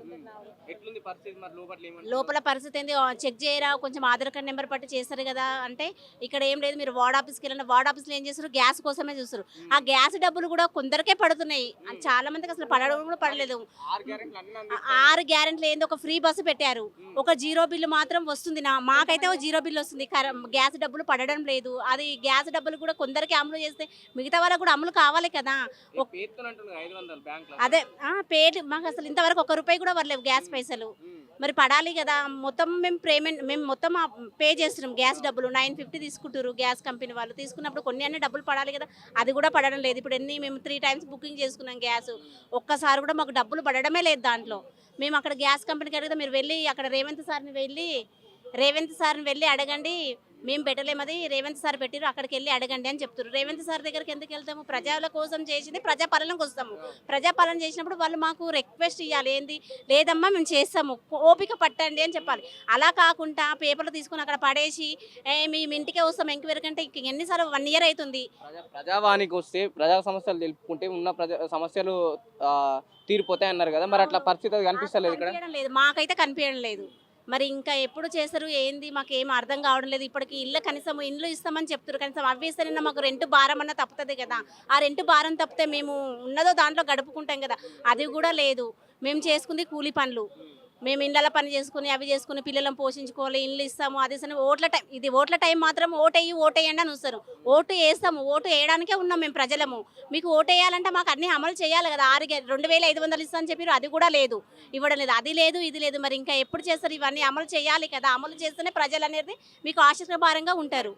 లోపల పరిస్థితి ఏంది చెక్ చేయరా, కొంచెం ఆధార్ కార్డ్ నెంబర్ పట్టి చేస్తారు కదా అంటే ఇక్కడ ఏం లేదు. మీరు వార్డ్ ఆఫీస్కి వెళ్ళిన వార్డ్ ఆఫీస్లో ఏం చేస్తారు, గ్యాస్ కోసం కోసమే చూస్తారు. ఆ గ్యాస్ డబ్బులు కూడా కొందరికే పడుతున్నాయి, చాలా మందికి అసలు పడడం కూడా పడలేదు. 6 గ్యారెంటీలు ఏంది, ఒక ఫ్రీ బస్సు పెట్టారు, ఒక జీరో బిల్లు మాత్రం వస్తుంది. మాకైతే ఒక జీరో బిల్లు వస్తుంది, గ్యాస్ డబ్బులు పడడం లేదు. అది గ్యాస్ డబ్బులు కూడా కొందరికి అమలు చేస్తే మిగతా వాళ్ళకు కూడా అమలు కావాలి కదా. అదే పేరు మాకు అసలు ఇంతవరకు 1 రూపాయి కూడా పడలేవు గ్యాస్ పైసలు, మరి పడాలి కదా. మొత్తం మేము మొత్తం పే చేస్తున్నాం గ్యాస్ డబ్బులు 950 తీసుకుంటారు గ్యాస్ కంపెనీ వాళ్ళు. తీసుకున్నప్పుడు కొన్ని అన్ని డబ్బులు పడాలి కదా, అది కూడా పడడం లేదు. ఇప్పుడు మేము 3 టైమ్స్ బుకింగ్ చేసుకున్నాం గ్యాస్, ఒక్కసారి కూడా మాకు డబ్బులు పడడమే లేదు దాంట్లో. మేము అక్కడ గ్యాస్ కంపెనీకి అడిగితే మీరు వెళ్ళి అక్కడ రేవంత్ సార్ని వెళ్ళి అడగండి, మేము పెట్టలేము, అది రేవంత్ సార్ పెట్టిరు, అక్కడికి వెళ్ళి అడగండి అని చెప్తారు. రేవంత్ సార్ దగ్గరికి ఎందుకు వెళ్తాము? ప్రజల కోసం చేసింది ప్రజాపాలనకు వస్తాము. ప్రజాపాలన చేసినప్పుడు వాళ్ళు మాకు రిక్వెస్ట్ ఇవ్వాలి, ఏంది లేదమ్మా మేము చేస్తాము, ఓపిక పట్టండి అని చెప్పాలి. అలా కాకుండా పేపర్లు తీసుకుని అక్కడ పడేసి మేము ఇంటికే వస్తాం ఎంక్వైరీ కంటే ఎన్నిసార్లు 1 ఇయర్ అవుతుంది. ప్రజావానికి వస్తే ప్రజా సమస్యలు తెలుపుకుంటే ఉన్న సమస్యలు తీరిపోతాయి అన్నారు కదా, మరి అట్లా పరిస్థితి కనిపిస్తలేదు ఇక్కడ. లేదు, మాకైతే కనిపించడం లేదు. మరి ఇంకా ఎప్పుడు చేస్తారు ఏంది మాకు ఏం అర్థం కావడం లేదు. ఇప్పటికి ఇల్లు కనీసం ఇండ్లు ఇస్తామని చెప్తారు, కనీసం అవి ఇస్తే మాకు రెంట్ భారం అన్న తప్పుతుంది కదా. ఆ రెంట్ భారం తప్పితే మేము ఉన్నదో దాంట్లో గడుపుకుంటాం కదా, అది కూడా లేదు. మేము చేసుకుంది కూలి పనులు, మేము ఇళ్ళ పని చేసుకుని అవి చేసుకుని పిల్లలను పోషించుకోవాలి, ఇల్లు ఇస్తాము. అది ఓట్ల టైం, ఇది ఓట్ల టైం మాత్రం ఓటేయండి అని వస్తారు. ఓటు వేస్తాము, ఓటు వేయడానికే ఉన్నాం మేము ప్రజలము. మీకు ఓటు వేయాలంటే మాకు అన్ని అమలు చేయాలి కదా. 2500 ఇస్తా అని చెప్పారు, అది కూడా లేదు, ఇవ్వడం లేదు. అది లేదు, ఇది లేదు, మరి ఇంకా ఎప్పుడు చేస్తారు? ఇవన్నీ అమలు చేయాలి కదా, అమలు చేస్తేనే ప్రజలు అనేది మీకు ఆశీర్వాదంగా ఉంటారు.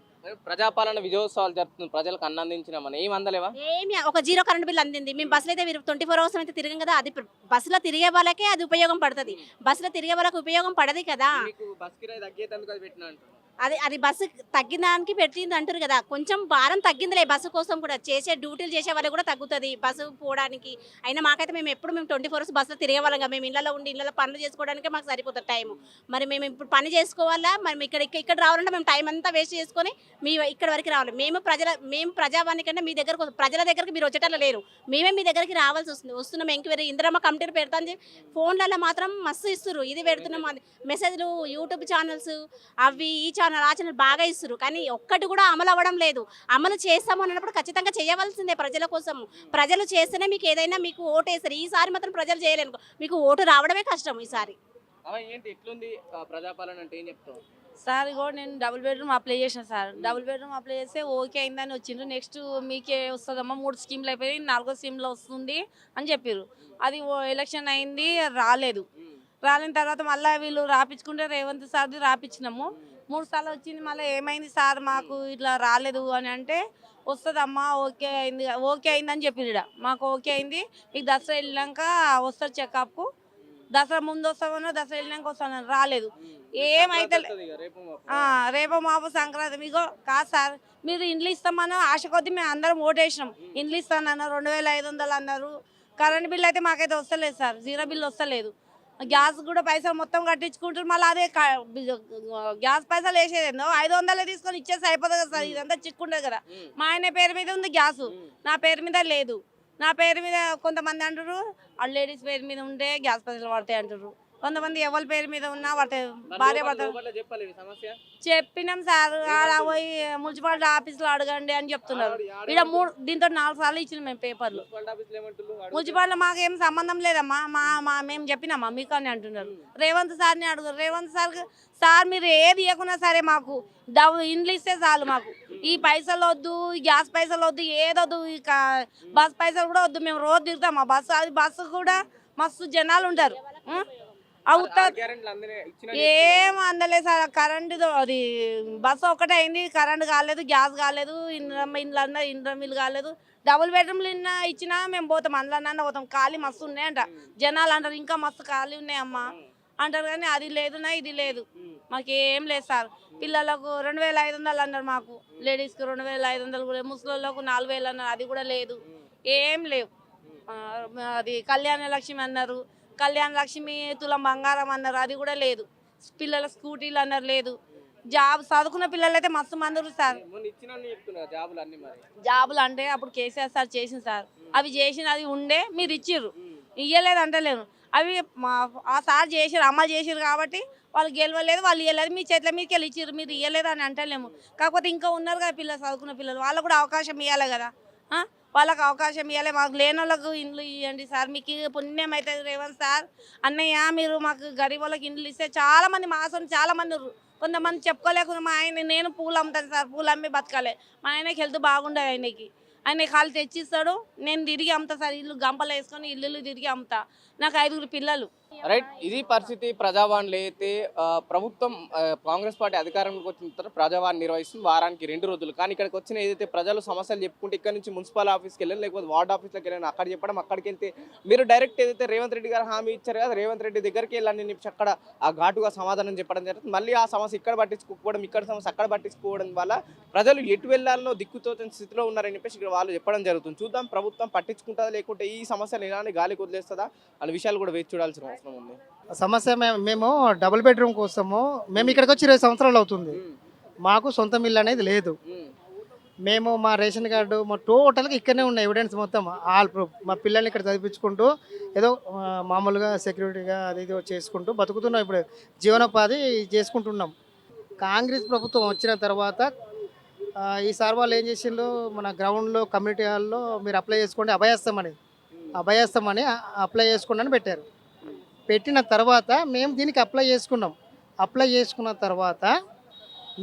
ప్రజాపాలన విజయోత్సవాలు జరుపుతుంది, ప్రజలకు అన్నందించినామని ఏం అందలేవా? ఏమి ఒక 0 కరెంట్ బిల్ అందింది. మేము బస్సులో అయితే 24 hours అయితే తిరిగాం కదా, అది బస్సులో తిరిగే వాళ్ళకే అది ఉపయోగం పడుతుంది, బస్సులో తిరిగే వాళ్ళకి ఉపయోగం పడదు కదా. అది బస్సు తగ్గిన దానికి పెట్టింది అంటారు కదా, కొంచెం భారం తగ్గిందిలే బస్సు కోసం కూడా. డ్యూటీలు చేసే వాళ్ళు కూడా తగ్గుతుంది బస్సు పోవడానికి. అయినా మాకైతే మేము 24 hours బస్సులో తిరిగే వాళ్ళం. మేము ఇళ్ళలో ఉండి ఇళ్ళలో పనులు చేసుకోవడానికే మాకు సరిపోతుంది టైము. మరి మేము ఇప్పుడు పని చేసుకోవాలా, మరి ఇక్కడ రావాలంటే మేము టైం అంతా వేస్ట్ చేసుకొని ఇక్కడ వరకు రావాలి. మేము ప్రజావాణికంటే మీ దగ్గరకు ప్రజల దగ్గరికి మీరు వచ్చేటట్లు లేరు, మేమే మీ దగ్గరికి రావాల్సి వస్తుంది. వస్తున్నాం ఎంక్వైరీ ఇందిరమ్మ కమిటీలు పెడతాను, ఫోన్లలో మాత్రం మస్తు ఇస్తారు, ఇది పెడుతున్నాం, అది మెసేజ్లు, యూట్యూబ్ ఛానల్స్ అవి ఈ ఛానల్ ఆ ఛానల్ బాగా ఇస్తారు, కానీ ఒక్కటి కూడా అమలు అవ్వడం లేదు. అమలు చేస్తాము అన్నప్పుడు ఖచ్చితంగా చేయవలసిందే ప్రజల కోసం. ప్రజలు చేస్తేనే మీకు ఏదైనా మీకు ఓటు వేస్తారు. ఈసారి మాత్రం ప్రజలు చేయలేను, మీకు ఓటు రావడమే కష్టం ఈసారి. ఏంటి ఎట్లుంది ప్రజాపాలన అంటే ఏం చెప్తావు? సార్ ఇగో నేను డబుల్ బెడ్రూమ్ అప్లై చేసిన సార్, డబుల్ బెడ్రూమ్ అప్లై చేస్తే ఓకే అయిందని వచ్చిండ్రు. నెక్స్ట్ మీకే వస్తుందమ్మా, 3 స్కీమ్లు అయిపోయి 4వ స్కీమ్లో వస్తుంది అని చెప్పారు. అది ఎలక్షన్ అయింది, రాలేని తర్వాత మళ్ళీ వీళ్ళు రాపించుకుంటే రేవంత్ సార్ది రాపించినాము. 3 సార్లు వచ్చింది, మళ్ళీ ఏమైంది సార్ మాకు ఇట్లా రాలేదు అని అంటే, వస్తుందమ్మా ఓకే అయిందని చెప్పిరు. మాకు ఓకే అయింది, మీకు దసరా వెళ్ళాక వస్తారు చెకప్కు, దసరా ముందు వస్తామన్నా దసరా వెళ్ళాక వస్తాను, రాలేదు. ఏమైతే రేపు మాపు సంక్రాంతి మీకు కాదు సార్, మీరు ఇండ్లు ఇస్తామన్నా ఆశ కొద్దీ మేము అందరం ఓటేసినాం. ఇండ్లు ఇస్తానన్నారు, 2500 అన్నారు. కరెంట్ బిల్ అయితే మాకైతే వస్తలేదు సార్, 0 బిల్ వస్తలేదు. గ్యాస్ కూడా పైసలు మొత్తం కట్టించుకుంటారు, మళ్ళీ అదే గ్యాస్ పైసలు వేసేదేందో 500 తీసుకొని ఇచ్చేసి అయిపోతుంది కదా సార్. ఇదంతా చిక్కుండదు కదా. మా ఆయన పేరు మీద ఉంది గ్యాసు, నా పేరు మీద లేదు. నా పేరు మీద కొంతమంది అంటారు, ఆ లేడీస్ పేరు మీద ఉంటే గ్యాస్ పైసలు పడతాయి అంటారు. కొంతమంది ఎవరి పేరు మీద ఉన్నా పడతాయి, భార్య పడతారు. చెప్పినాం సార్, ఆడ పోయి మున్సిపాలిటీ ఆఫీస్లో అడగండి అని చెప్తున్నారు. ఇక్కడ దీంతో 4 సార్లు ఇచ్చినాం మేము పేపర్లు. మున్సిపాలిటీ మాకు ఏం సంబంధం లేదమ్మా, మేము చెప్పినామా మీకు అని అంటున్నారు. రేవంత్ సార్ని అడుగురు. రేవంత్ సార్ మీరు ఏది ఇవ్వకున్నా సరే మాకు ఇండ్లు ఇస్తే చాలు, మాకు ఈ పైసలు వద్దు, ఈ గ్యాస్ పైసలు వద్దు, ఏదొద్దు, ఇక బస్ పైసలు కూడా వద్దు. మేము రోజు తిరుగుతాం, బస్సు కూడా మస్తు జనాలు ఉంటారు. ఏం అందలేదు సార్. కరెంటు అది బస్సు ఒకటే అయింది, కరెంటు కాలేదు, గ్యాస్ కాలేదు, ఇండ్లు కాలేదు. డబుల్ బెడ్రూమ్లు ఇచ్చినా మేము పోతాం, అందులో పోతాం. ఖాళీ మస్తు ఉన్నాయంట, జనాలు అంటారు ఇంకా మస్తు ఖాళీ ఉన్నాయమ్మా అంటారు, కానీ అది లేదునా ఇది లేదు, మాకేం లేదు సార్. పిల్లలకు 2500 అన్నారు, మాకు లేడీస్కి 2500 కూడా, ముసలిళ్ళకు 4000 అన్నారు, అది కూడా లేదు, ఏం లేవు. అది కళ్యాణ లక్ష్మి అన్నారు, కళ్యాణ లక్ష్మి తులం బంగారం అన్నారు, అది కూడా లేదు. పిల్లల స్కూటీలు అన్నారు, లేదు. జాబ్ చదువుకున్న పిల్లలు అయితే మస్తు మంది సార్. జాబులు అంటే అప్పుడు కేసీఆర్ సార్ చేసింది సార్, అవి అది ఉండే మీరు ఇచ్చిర్రు, ఇయ్యలేదు అంటలేను. అవి ఆ సార్ చేసిరు, అమలు చేసిరు కాబట్టి వాళ్ళు గెలవలేదు, వాళ్ళు ఇవ్వలేదు, మీ చేతుల మీదకి వెళ్ళి ఇచ్చిర్రు, మీరు ఇవ్వలేదు అని అంటలేము. కాకపోతే ఇంకా ఉన్నారు కదా పిల్లలు, చదువుకున్న పిల్లలు, వాళ్ళకు కూడా అవకాశం ఇవ్వాలి కదా. వాళ్ళకి అవకాశం ఇవ్వాలి, మాకు లేని వాళ్ళకు ఇండ్లు ఇవ్వండి సార్. మీకు పుణ్యం అవుతుంది రేవంత్ సార్. అన్నయ్య మీరు మాకు గరీబ్ వాళ్ళకి ఇండ్లు ఇస్తే చాలామంది మాసం చాలామంది ఉర్రు. కొంతమంది చెప్పుకోలేకుండా మా ఆయన నేను పూలు అమ్ముతాను సార్, పూలు అమ్మి బతకాలి. మా ఆయనకి హెల్త్ బాగుండదు, ఆయన కాళ్ళు తెచ్చిస్తాడు, నేను తిరిగి అమ్ముతా సార్. ఇల్లు గంపలు వేసుకొని ఇల్లు తిరిగి అమ్ముతా. నాకు 5 పిల్లలు. రైట్, ఇది పరిస్థితి. ప్రజావాణిలో అయితే ప్రభుత్వం కాంగ్రెస్ పార్టీ అధికారంలోకి వచ్చిన తర్వాత ప్రజావాణి నిర్వహిస్తుంది వారానికి 2 రోజులు. కానీ ఇక్కడికి వచ్చిన ఏదైతే ప్రజలు సమస్యలు చెప్పుకుంటే ఇక్కడ నుంచి మున్సిపల్ ఆఫీస్కి వెళ్ళాను, లేకపోతే వార్డ్ ఆఫీస్లోకి వెళ్ళాను, అక్కడ చెప్పడం, అక్కడికి వెళ్తే మీరు డైరెక్ట్ ఏదైతే రేవంత్ రెడ్డి గారు హామీ ఇచ్చారు కదా, రేవంత్ రెడ్డి దగ్గరికి వెళ్ళాలని చెప్పి అక్కడ ఆ ఘాటుగా సమాధానం చెప్పడం జరుగుతుంది. మళ్ళీ ఆ సమస్య ఇక్కడ పట్టించుకోకపోవడం, ఇక్కడ సమస్య అక్కడ పట్టించుకోవడం వల్ల ప్రజలు ఎటు వెళ్ళాలో దిక్కుతోచని స్థితిలో ఉన్నారని చెప్పేసి ఇక్కడ వాళ్ళు చెప్పడం జరుగుతుంది. చూద్దాం ప్రభుత్వం పట్టించుకుంటుందా, లేకుంటే ఈ సమస్యలు ఇలానే గాలికి వదిలేస్తుందా అనే విషయాలు కూడా వేచి చూడాల్సిన అవసరం ఉంది. సమస్య మేము డబుల్ బెడ్రూమ్ కోసము మేము ఇక్కడికి వచ్చి 20 సంవత్సరాలు అవుతుంది. మాకు సొంత ఇల్లు అనేది లేదు. మేము మా రేషన్ కార్డు మా టోటల్గా ఇక్కడనే ఉన్న ఎవిడెన్స్ మొత్తం ఆల్ ప్రూఫ్. మా పిల్లల్ని ఇక్కడ చదివించుకుంటూ ఏదో మామూలుగా సెక్యూరిటీగా అది ఇది చేసుకుంటూ బతుకుతున్నాం. ఇప్పుడు జీవనోపాధి చేసుకుంటున్నాం. కాంగ్రెస్ ప్రభుత్వం వచ్చిన తర్వాత ఈసారి వాళ్ళు ఏం చేసిండ్రు, మన గ్రౌండ్లో కమ్యూనిటీ హాల్లో మీరు అప్లై చేసుకోండి అభయస్థమని అప్లై చేసుకోండి అని పెట్టారు. పెట్టిన తర్వాత మేము దీనికి అప్లై చేసుకున్న తర్వాత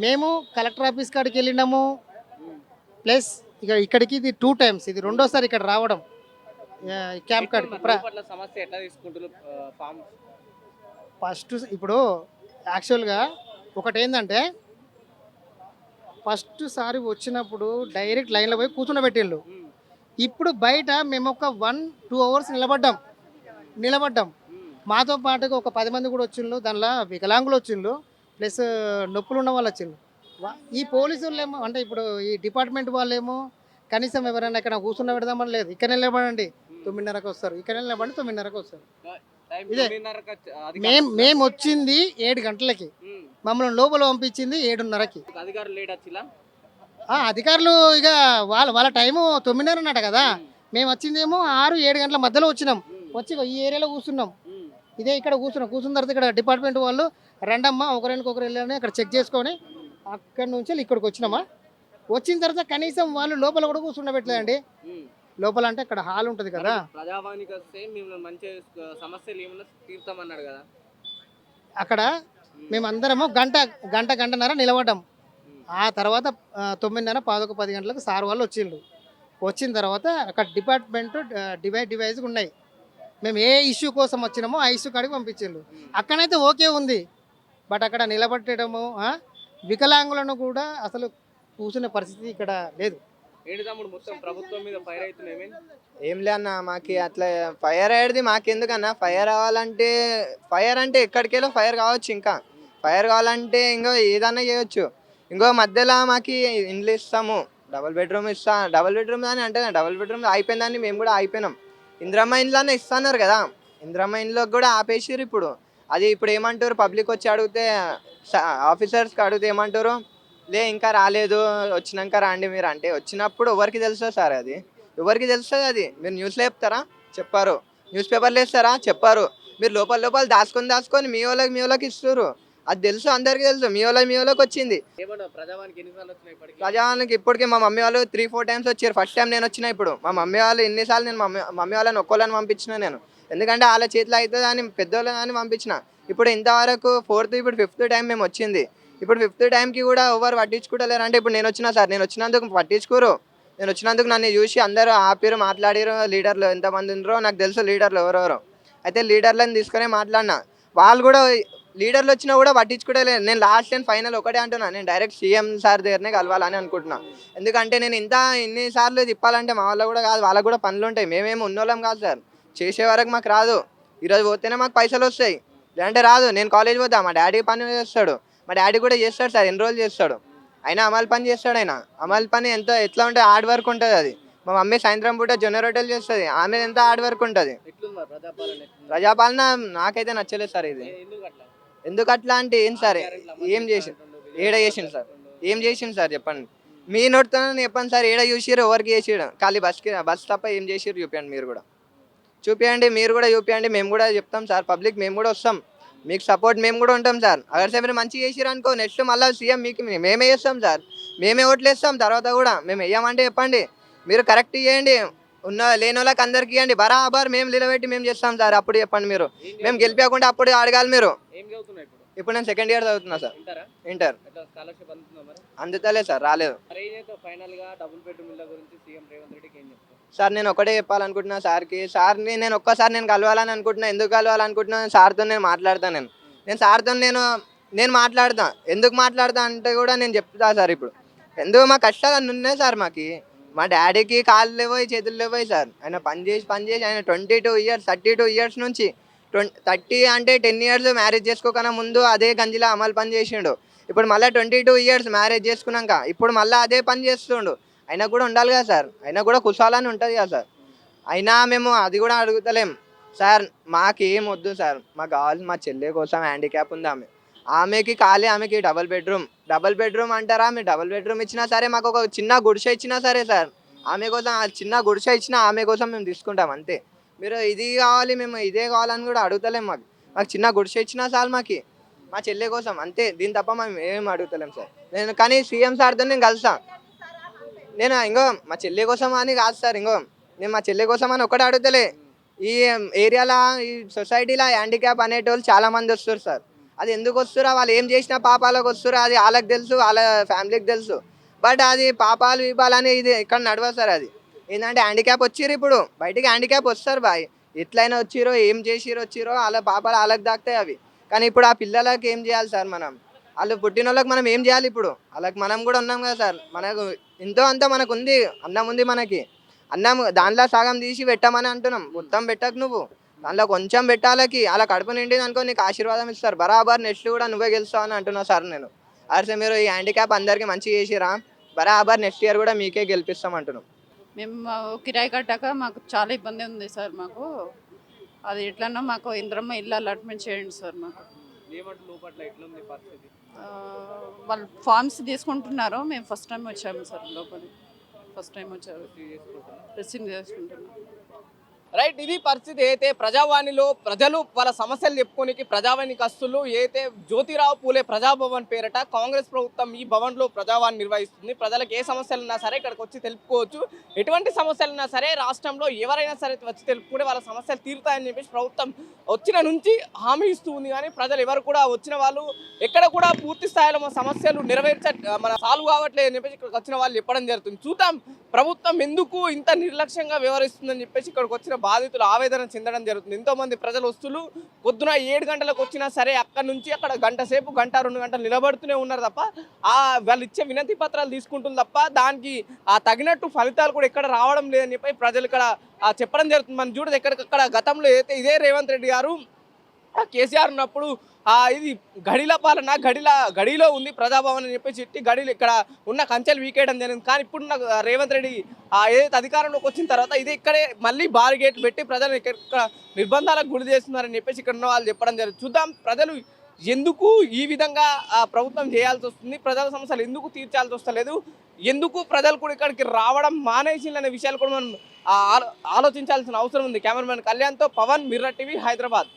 మేము కలెక్టర్ ఆఫీస్ కాడికి వెళ్ళినాము. ప్లస్ ఇక్కడికి ఇది 2 times, ఇది రెండోసారి ఇక్కడ రావడం క్యాంప్ కాడికి. సమస్య ఎట్లా తీసుకుంటున్నారు ఫస్ట్ ఇప్పుడు యాక్చువల్గా ఒకటి ఏంటంటే ఫస్ట్ సారి వచ్చినప్పుడు డైరెక్ట్ లైన్లో పోయి కూర్చుండబెట్టిళ్ళు. ఇప్పుడు బయట మేము ఒక 1-2 hours నిలబడ్డాం. మాతో పాటుగా ఒక 10 మంది కూడా వచ్చిండ్రు. దానిలో వికలాంగులు వచ్చిండ్రు, ప్లస్ నొప్పులు ఉన్న వాళ్ళు వచ్చిండ్రు. ఈ పోలీసు వాళ్ళేమో అంటే ఇప్పుడు ఈ డిపార్ట్మెంట్ వాళ్ళేమో కనీసం ఎవరైనా ఇక్కడ కూర్చున్న పెడదామని లేదు. ఇక్కడ నిలబడండి 9:30కి వస్తారు, ఇక్కడ నిలబడి 9:30కి వస్తారు. ఇదే మేము వచ్చింది 7 గంటలకి, మమ్మల్ని లోపల పంపించింది 7:30కి. అధికారులు ఇక వాళ్ళ టైము 9:30 అన్నట కదా. మేము వచ్చిందేమో 6-7 గంటల మధ్యలో వచ్చినాం. వచ్చి ఈ ఏరియాలో కూర్చున్నాం. ఇదే ఇక్కడ కూర్చున్న తర్వాత ఇక్కడ డిపార్ట్మెంట్ వాళ్ళు రండమ్మా ఒకరికొకరు వెళ్ళని అక్కడ చెక్ చేసుకొని అక్కడి నుంచి ఇక్కడికి వచ్చినామా. వచ్చిన తర్వాత కనీసం వాళ్ళు లోపల కూడా కూర్చుండబెట్టలేదండి. లోపల అంటే అక్కడ హాల్ ఉంటుంది కదా. ప్రజావాణికి వస్తే మేము మంచి సమస్యలు ఏమన్నా తీర్తామన్నాడు కదా. అక్కడ మేమందరము గంటన్నర నిలబడ్డాం. ఆ తర్వాత 9:30, 10 గంటలకు సార్ వాళ్ళు వచ్చిండ్రు. వచ్చిన తర్వాత అక్కడ డిపార్ట్మెంట్ డివైజ్ ఉన్నాయి. మేము ఏ ఇష్యూ కోసం వచ్చినామో ఆ ఇష్యూ కాడికి పంపించిండ్రు. అక్కడైతే ఓకే ఉంది. బట్ అక్కడ నిలబెట్టడము వికలాంగులను కూడా అసలు కూర్చునే పరిస్థితి ఇక్కడ లేదు. ప్రభుత్వం మీద ఫైర్ అవుతున్నాయి. ఏం లే అన్న, మాకు అట్లా ఫైర్ అయ్యేది మాకెందుకన్నా. ఫైర్ అవ్వాలంటే ఫైర్ అంటే ఎక్కడికెళ్ళో ఫైర్ కావచ్చు. ఇంకా ఫైర్ కావాలంటే ఇంకో ఏదన్నా చేయొచ్చు. ఇంకో మధ్యలో మాకు ఇండ్లు ఇస్తాము, డబుల్ బెడ్రూమ్ అని అంటే డబుల్ బెడ్రూమ్ అయిపోయిందని మేము కూడా అయిపోయినాం. ఇందిరమ్మ ఇండ్లనే ఇస్తున్నారు కదా, ఇందిరమ్మ ఇండ్లోకి కూడా ఆపేసారు. ఇప్పుడు ఏమంటారు, పబ్లిక్ వచ్చి అడిగితే ఆఫీసర్స్కి అడిగితే ఏమంటారు, ఇంకా రాలేదు, వచ్చినాక రాండి మీరు అంటే. వచ్చినప్పుడు ఎవరికి తెలుస్తుంది సార్, అది ఎవరికి తెలుస్తుంది? అది మీరు న్యూస్లో చెప్తారా? చెప్పారు. న్యూస్ పేపర్లు వేస్తారా? చెప్పారు. మీరు లోపల దాచుకొని మీ వాళ్ళకి ఇస్తారు. అది తెలుసు, అందరికీ తెలుసు. మీ వాళ్ళకి వచ్చింది. ప్రజావానికి ఇప్పటికీ మా మమ్మీ వాళ్ళు 3-4 times వచ్చారు. ఫస్ట్ టైం నేను వచ్చిన. ఇప్పుడు మా మమ్మీ వాళ్ళు ఎన్నిసార్లు నేను మమ్మీ వాళ్ళని ఒక్కోళ్ళని పంపించిన నేను. ఎందుకంటే వాళ్ళ చేతిలో అవుతుంది అని పెద్దోళ్ళని పంపించిన. ఇప్పుడు ఇంతవరకు 4th, ఇప్పుడు 5th time మేము వచ్చింది. ఇప్పుడు 5th timeకి కూడా ఎవరు పట్టించుకుంటలేరు. అంటే ఇప్పుడు నేను వచ్చినందుకు పట్టించుకోరు. నేను వచ్చినందుకు నన్ను చూసి అందరూ ఆపిరు, మాట్లాడారు. లీడర్లు ఎంతమంది ఉన్నారో నాకు తెలుసు, లీడర్లు ఎవరెవరో. అయితే లీడర్లను తీసుకునే మాట్లాడినా. వాళ్ళు కూడా లీడర్లు వచ్చినా కూడా పట్టించుకోవట్లేదు. నేను లాస్ట్ అండ్ ఫైనల్ ఒకటే అంటున్నా, నేను డైరెక్ట్ సీఎం సార్ దగ్గరనే కలవాలని అనుకుంటున్నా. ఎందుకంటే నేను ఇన్నిసార్లు తిప్పాలంటే మా వాళ్ళకు కూడా కాదు, వాళ్ళకు కూడా పనులు ఉంటాయి. మేమేమి ఉన్నోళ్ళం కాదు సార్, చేసే వరకు మాకు రాదు. ఈరోజు పోతేనే మాకు పైసలు వస్తాయి, లేదంటే రాదు. నేను కాలేజ్ పోతా, మా డాడీ పని చేస్తాడు, మా డాడీ కూడా చేస్తాడు సార్, ఎన్రోల్ చేస్తాడు. అయినా అమలు పని చేస్తాడు. అమలు పని ఎట్లా ఉంటుంది, హార్డ్ వర్క్ ఉంటుంది. అది మా మమ్మీ సాయంత్రం పూట జొన్న రొట్టెలు చేస్తుంది, ఆమె ఎంత హార్డ్ వర్క్ ఉంటుంది. ప్రజాపాలన నాకైతే నచ్చలేదు సార్. ఇది ఎందుకు అట్లా అంటే ఏం సార్, ఏం చేసిండు సార్, ఏం చేసిండు సార్ చెప్పండి. మీ నోటితో చెప్పండి సార్, ఏడ చూసిరు, ఎవరికి చేసిరు? ఖాళీ బస్ తప్ప ఏం చేసిరు చూపించండి. మీరు కూడా చూపించండి, మేము కూడా చెప్తాం సార్. పబ్లిక్ మేము కూడా వస్తాం, మీకు సపోర్ట్ మేము కూడా ఉంటాం సార్. అగర్ సార్ మీరు మంచిగా చేసిరు అనుకో, నెక్స్ట్ మళ్ళీ సీఎం మీకు మేమే చేస్తాం సార్, మేమే ఓట్లు వేస్తాం. తర్వాత కూడా మేము వేయమంటే చెప్పండి, మీరు కరెక్ట్ ఇవ్వండి, లేని వాళ్ళకి అందరికి ఇవ్వండి, బరాబర్ మేము నిలబెట్టి మేము చేస్తాం సార్. అప్పుడు చెప్పండి మీరు, మేము గెలిపించకుండా అప్పుడు అడగాలి మీరు. ఏం చదువుతున్నావు ఇప్పుడు? ఇప్పుడు నేను సెకండ్ ఇయర్ చదువుతున్నా సార్, ఇంటారా? ఇంటర్. ఎట్లా స్కాలర్షిప్ అందుతుందా మరి? అందుతలే సార్, రాలేదు. మరి ఏం చేస్తావు ఫైనల్ గా డబుల్ బెడ్రూమ్ ఇళ్ళ గురించి సీఎం రేవంత్ రెడ్డికి ఏం చెప్తావు? సార్ నేను ఒకటే చెప్పాలనుకుంటున్నా సార్కి. సార్ని నేను ఒక్కసారి నేను కలవాలని అనుకుంటున్నా. ఎందుకు కలవాలనుకుంటున్నా, సార్తో నేను మాట్లాడతాను. నేను సార్తో నేను మాట్లాడతా. ఎందుకు మాట్లాడతా అంటే కూడా నేను చెప్తా సార్. ఇప్పుడు ఎందుకు మా కష్టాలు అన్నీ ఉన్నాయి సార్. మా డాడీకి కాళ్ళు లేవోయి, చేతులు లేవోయి సార్. ఆయన పని చేసి ఆయన 22 ఇయర్స్ 32 ఇయర్స్ నుంచి 30 అంటే 10 ఇయర్స్ మ్యారేజ్ చేసుకోకన్నా ముందు అదే గంజిలో అమలు పని చేసిండు. ఇప్పుడు మళ్ళీ 22 ఇయర్స్ మ్యారేజ్ చేసుకున్నాక ఇప్పుడు మళ్ళీ అదే పని చేస్తుండు. అయినా కూడా ఉండాలి కదా సార్, అయినా కూడా కుశాలని ఉంటుంది కదా సార్. అయినా మేము అది కూడా అడుగుతలేం సార్. మాకేం వద్దు సార్, మాకు కావాలి మా చెల్లె కోసం హ్యాండిక్యాప్ ఉంది ఆమెకి ఖాళీ, ఆమెకి డబల్ బెడ్రూమ్ అంటారా? మీరు డబల్ బెడ్రూమ్ ఇచ్చినా సరే, మాకు ఒక చిన్న గుడిసె ఇచ్చినా సరే సార్, ఆమె కోసం ఆ చిన్న గుడిసె ఇచ్చినా ఆమె కోసం మేము తీసుకుంటాం అంతే. మీరు ఇది కావాలి మేము ఇదే కావాలని కూడా అడుగుతలేం. మాకు చిన్న గుడిసె ఇచ్చినా సార్ మా చెల్లె కోసం అంతే. దీని తప్ప మేము ఏం అడుగుతలేం సార్. నేను కానీ సీఎం సార్తో నేను కలుస్తాను. నేను మా చెల్లె కోసం అని కాదు సార్, నేను మా చెల్లె కోసం అని ఒకటి అడుగుతలే. ఈ ఏరియాలో ఈ సొసైటీలో హ్యాండిక్యాప్ అనేటోళ్ళు చాలా మంది వస్తారు సార్. అది ఎందుకు వస్తురా, వాళ్ళు ఏం చేసినా పాపాలకు వస్తురా, అది వాళ్ళకి తెలుసు, వాళ్ళ ఫ్యామిలీకి తెలుసు. బట్ అది పాపాలు అని ఇది ఇక్కడ నడవదు సార్. అది ఏంటంటే హ్యాండిక్యాప్ వచ్చిర్రు, ఇప్పుడు బయటికి హ్యాండిక్యాప్ వస్తారు బాయ్, ఎట్లయినా వచ్చిరో ఏం వచ్చిరో వాళ్ళ పాపాలు వాళ్ళకి దాక్తాయి అవి. కానీ ఇప్పుడు ఆ పిల్లలకి ఏం చేయాలి సార్? వాళ్ళు పుట్టిన వాళ్ళకి మనం ఏం చేయాలి? ఇప్పుడు వాళ్ళకి మనం కూడా ఉన్నాం కదా సార్. మనకు ఎంతో అంతా మనకు ఉంది, అన్నం ఉంది మనకి. అన్నం దాంట్లో సగం తీసి పెట్టమని అంటున్నాం, మొత్తం పెట్టకు నువ్వు, దాంట్లో కొంచెం పెట్టాలకి. అలా కడుపు నిండింది అనుకో నీకు ఆశీర్వాదం ఇస్తారు, బరాబర్ నెక్స్ట్ కూడా నువ్వే గెలుస్తావు అని అంటున్నా సార్ నేను. అరే మీరు ఈ హ్యాండిక్యాప్ అందరికీ మంచిగా చేసిరా, బరాబర్ నెక్స్ట్ ఇయర్ కూడా మీకే గెలిపిస్తాం అంటున్నాం. మేము కిరాయి కట్టాక మాకు చాలా ఇబ్బంది ఉంది సార్. మాకు అది ఎట్లన్నా మాకు ఇంద్రమ్మ ఇల్లు అలాట్మెంట్ చేయండి సార్. మాకు వాళ్ళు ఫార్మ్స్ తీసుకుంటున్నారు, మేము ఫస్ట్ టైం వచ్చాము సార్ లోపలికి. ఫస్ట్ టైం వచ్చారు, రిసీవ్ చేసుకుంటున్నాం. రైట్, ఇది పరిస్థితి. అయితే ప్రజావాణిలో ప్రజలు వాళ్ళ సమస్యలు చెప్పుకోనికి ప్రజావాణి కస్తులు అయితే జ్యోతిరావు పూలే ప్రజాభవన్ పేరట కాంగ్రెస్ ప్రభుత్వం ఈ భవన్లో ప్రజావాణి నిర్వహిస్తుంది. ప్రజలకు ఏ సమస్యలు ఉన్నా సరే ఇక్కడికి వచ్చి తెలుపుకోవచ్చు. ఎటువంటి సమస్యలు ఉన్నా సరే రాష్ట్రంలో ఎవరైనా సరే వచ్చి తెలుపుకుంటే వాళ్ళ సమస్యలు తీరుతాయని చెప్పేసి ప్రభుత్వం వచ్చిన నుంచి హామీ ఇస్తూ ఉంది. కానీ ప్రజలు ఎవరు కూడా వచ్చిన వాళ్ళు ఎక్కడ కూడా పూర్తి స్థాయిలో మా సమస్యలు సాల్వ్ కావట్లేదు అని చెప్పేసి ఇక్కడికి వచ్చిన వాళ్ళు చెప్పడం జరుగుతుంది. చూద్దాం ప్రభుత్వం ఎందుకు ఇంత నిర్లక్ష్యంగా వ్యవహరిస్తుందని చెప్పేసి ఇక్కడికి వచ్చిన బాధితులు ఆవేదన చెందడం జరుగుతుంది. ఎంతో మంది ప్రజలు వస్తువులు పొద్దున 7 గంటలకు వచ్చినా సరే అక్కడ నుంచి అక్కడ గంట సేపు 2 గంటలు నిలబడుతూనే ఉన్నారు తప్ప వాళ్ళు ఇచ్చే వినతి పత్రాలు తీసుకుంటుంది తప్ప దానికి తగినట్టు ఫలితాలు కూడా ఎక్కడ రావడం లేదని చెప్పి ప్రజలు ఇక్కడ చెప్పడం జరుగుతుంది. మనం చూడదు ఎక్కడికక్కడ గతంలో అయితే ఇదే రేవంత్ రెడ్డి గారు కేసీఆర్ ఉన్నప్పుడు ఇది గడిల పాలన గడిలో ఉంది ప్రజాభవన్ అని చెప్పేసి గడిలు ఇక్కడ ఉన్న కంచెలు వీకేయడం జరిగింది. కానీ ఇప్పుడున్న రేవంత్ రెడ్డి ఏదైతే అధికారంలోకి వచ్చిన తర్వాత ఇది ఇక్కడే మళ్ళీ బారిగేట్లు పెట్టి ప్రజలు ఇక్కడ నిర్బంధాలకు గురి చేస్తున్నారని చెప్పేసి ఇక్కడ ఉన్న వాళ్ళు చెప్పడం జరుగుతుంది. చూద్దాం ప్రజలు ఎందుకు ఈ విధంగా ప్రభుత్వం చేయాల్సి వస్తుంది, ప్రజల సమస్యలు ఎందుకు తీర్చాల్సి వస్తలేదు, ఎందుకు ప్రజలు కూడా ఇక్కడికి రావడం మానేసిందనే విషయాలు కూడా మనం ఆలోచించాల్సిన అవసరం ఉంది. కెమెరామెన్ కళ్యాణ్తో పవన్, మిర్రర్ టీవీ, హైదరాబాద్.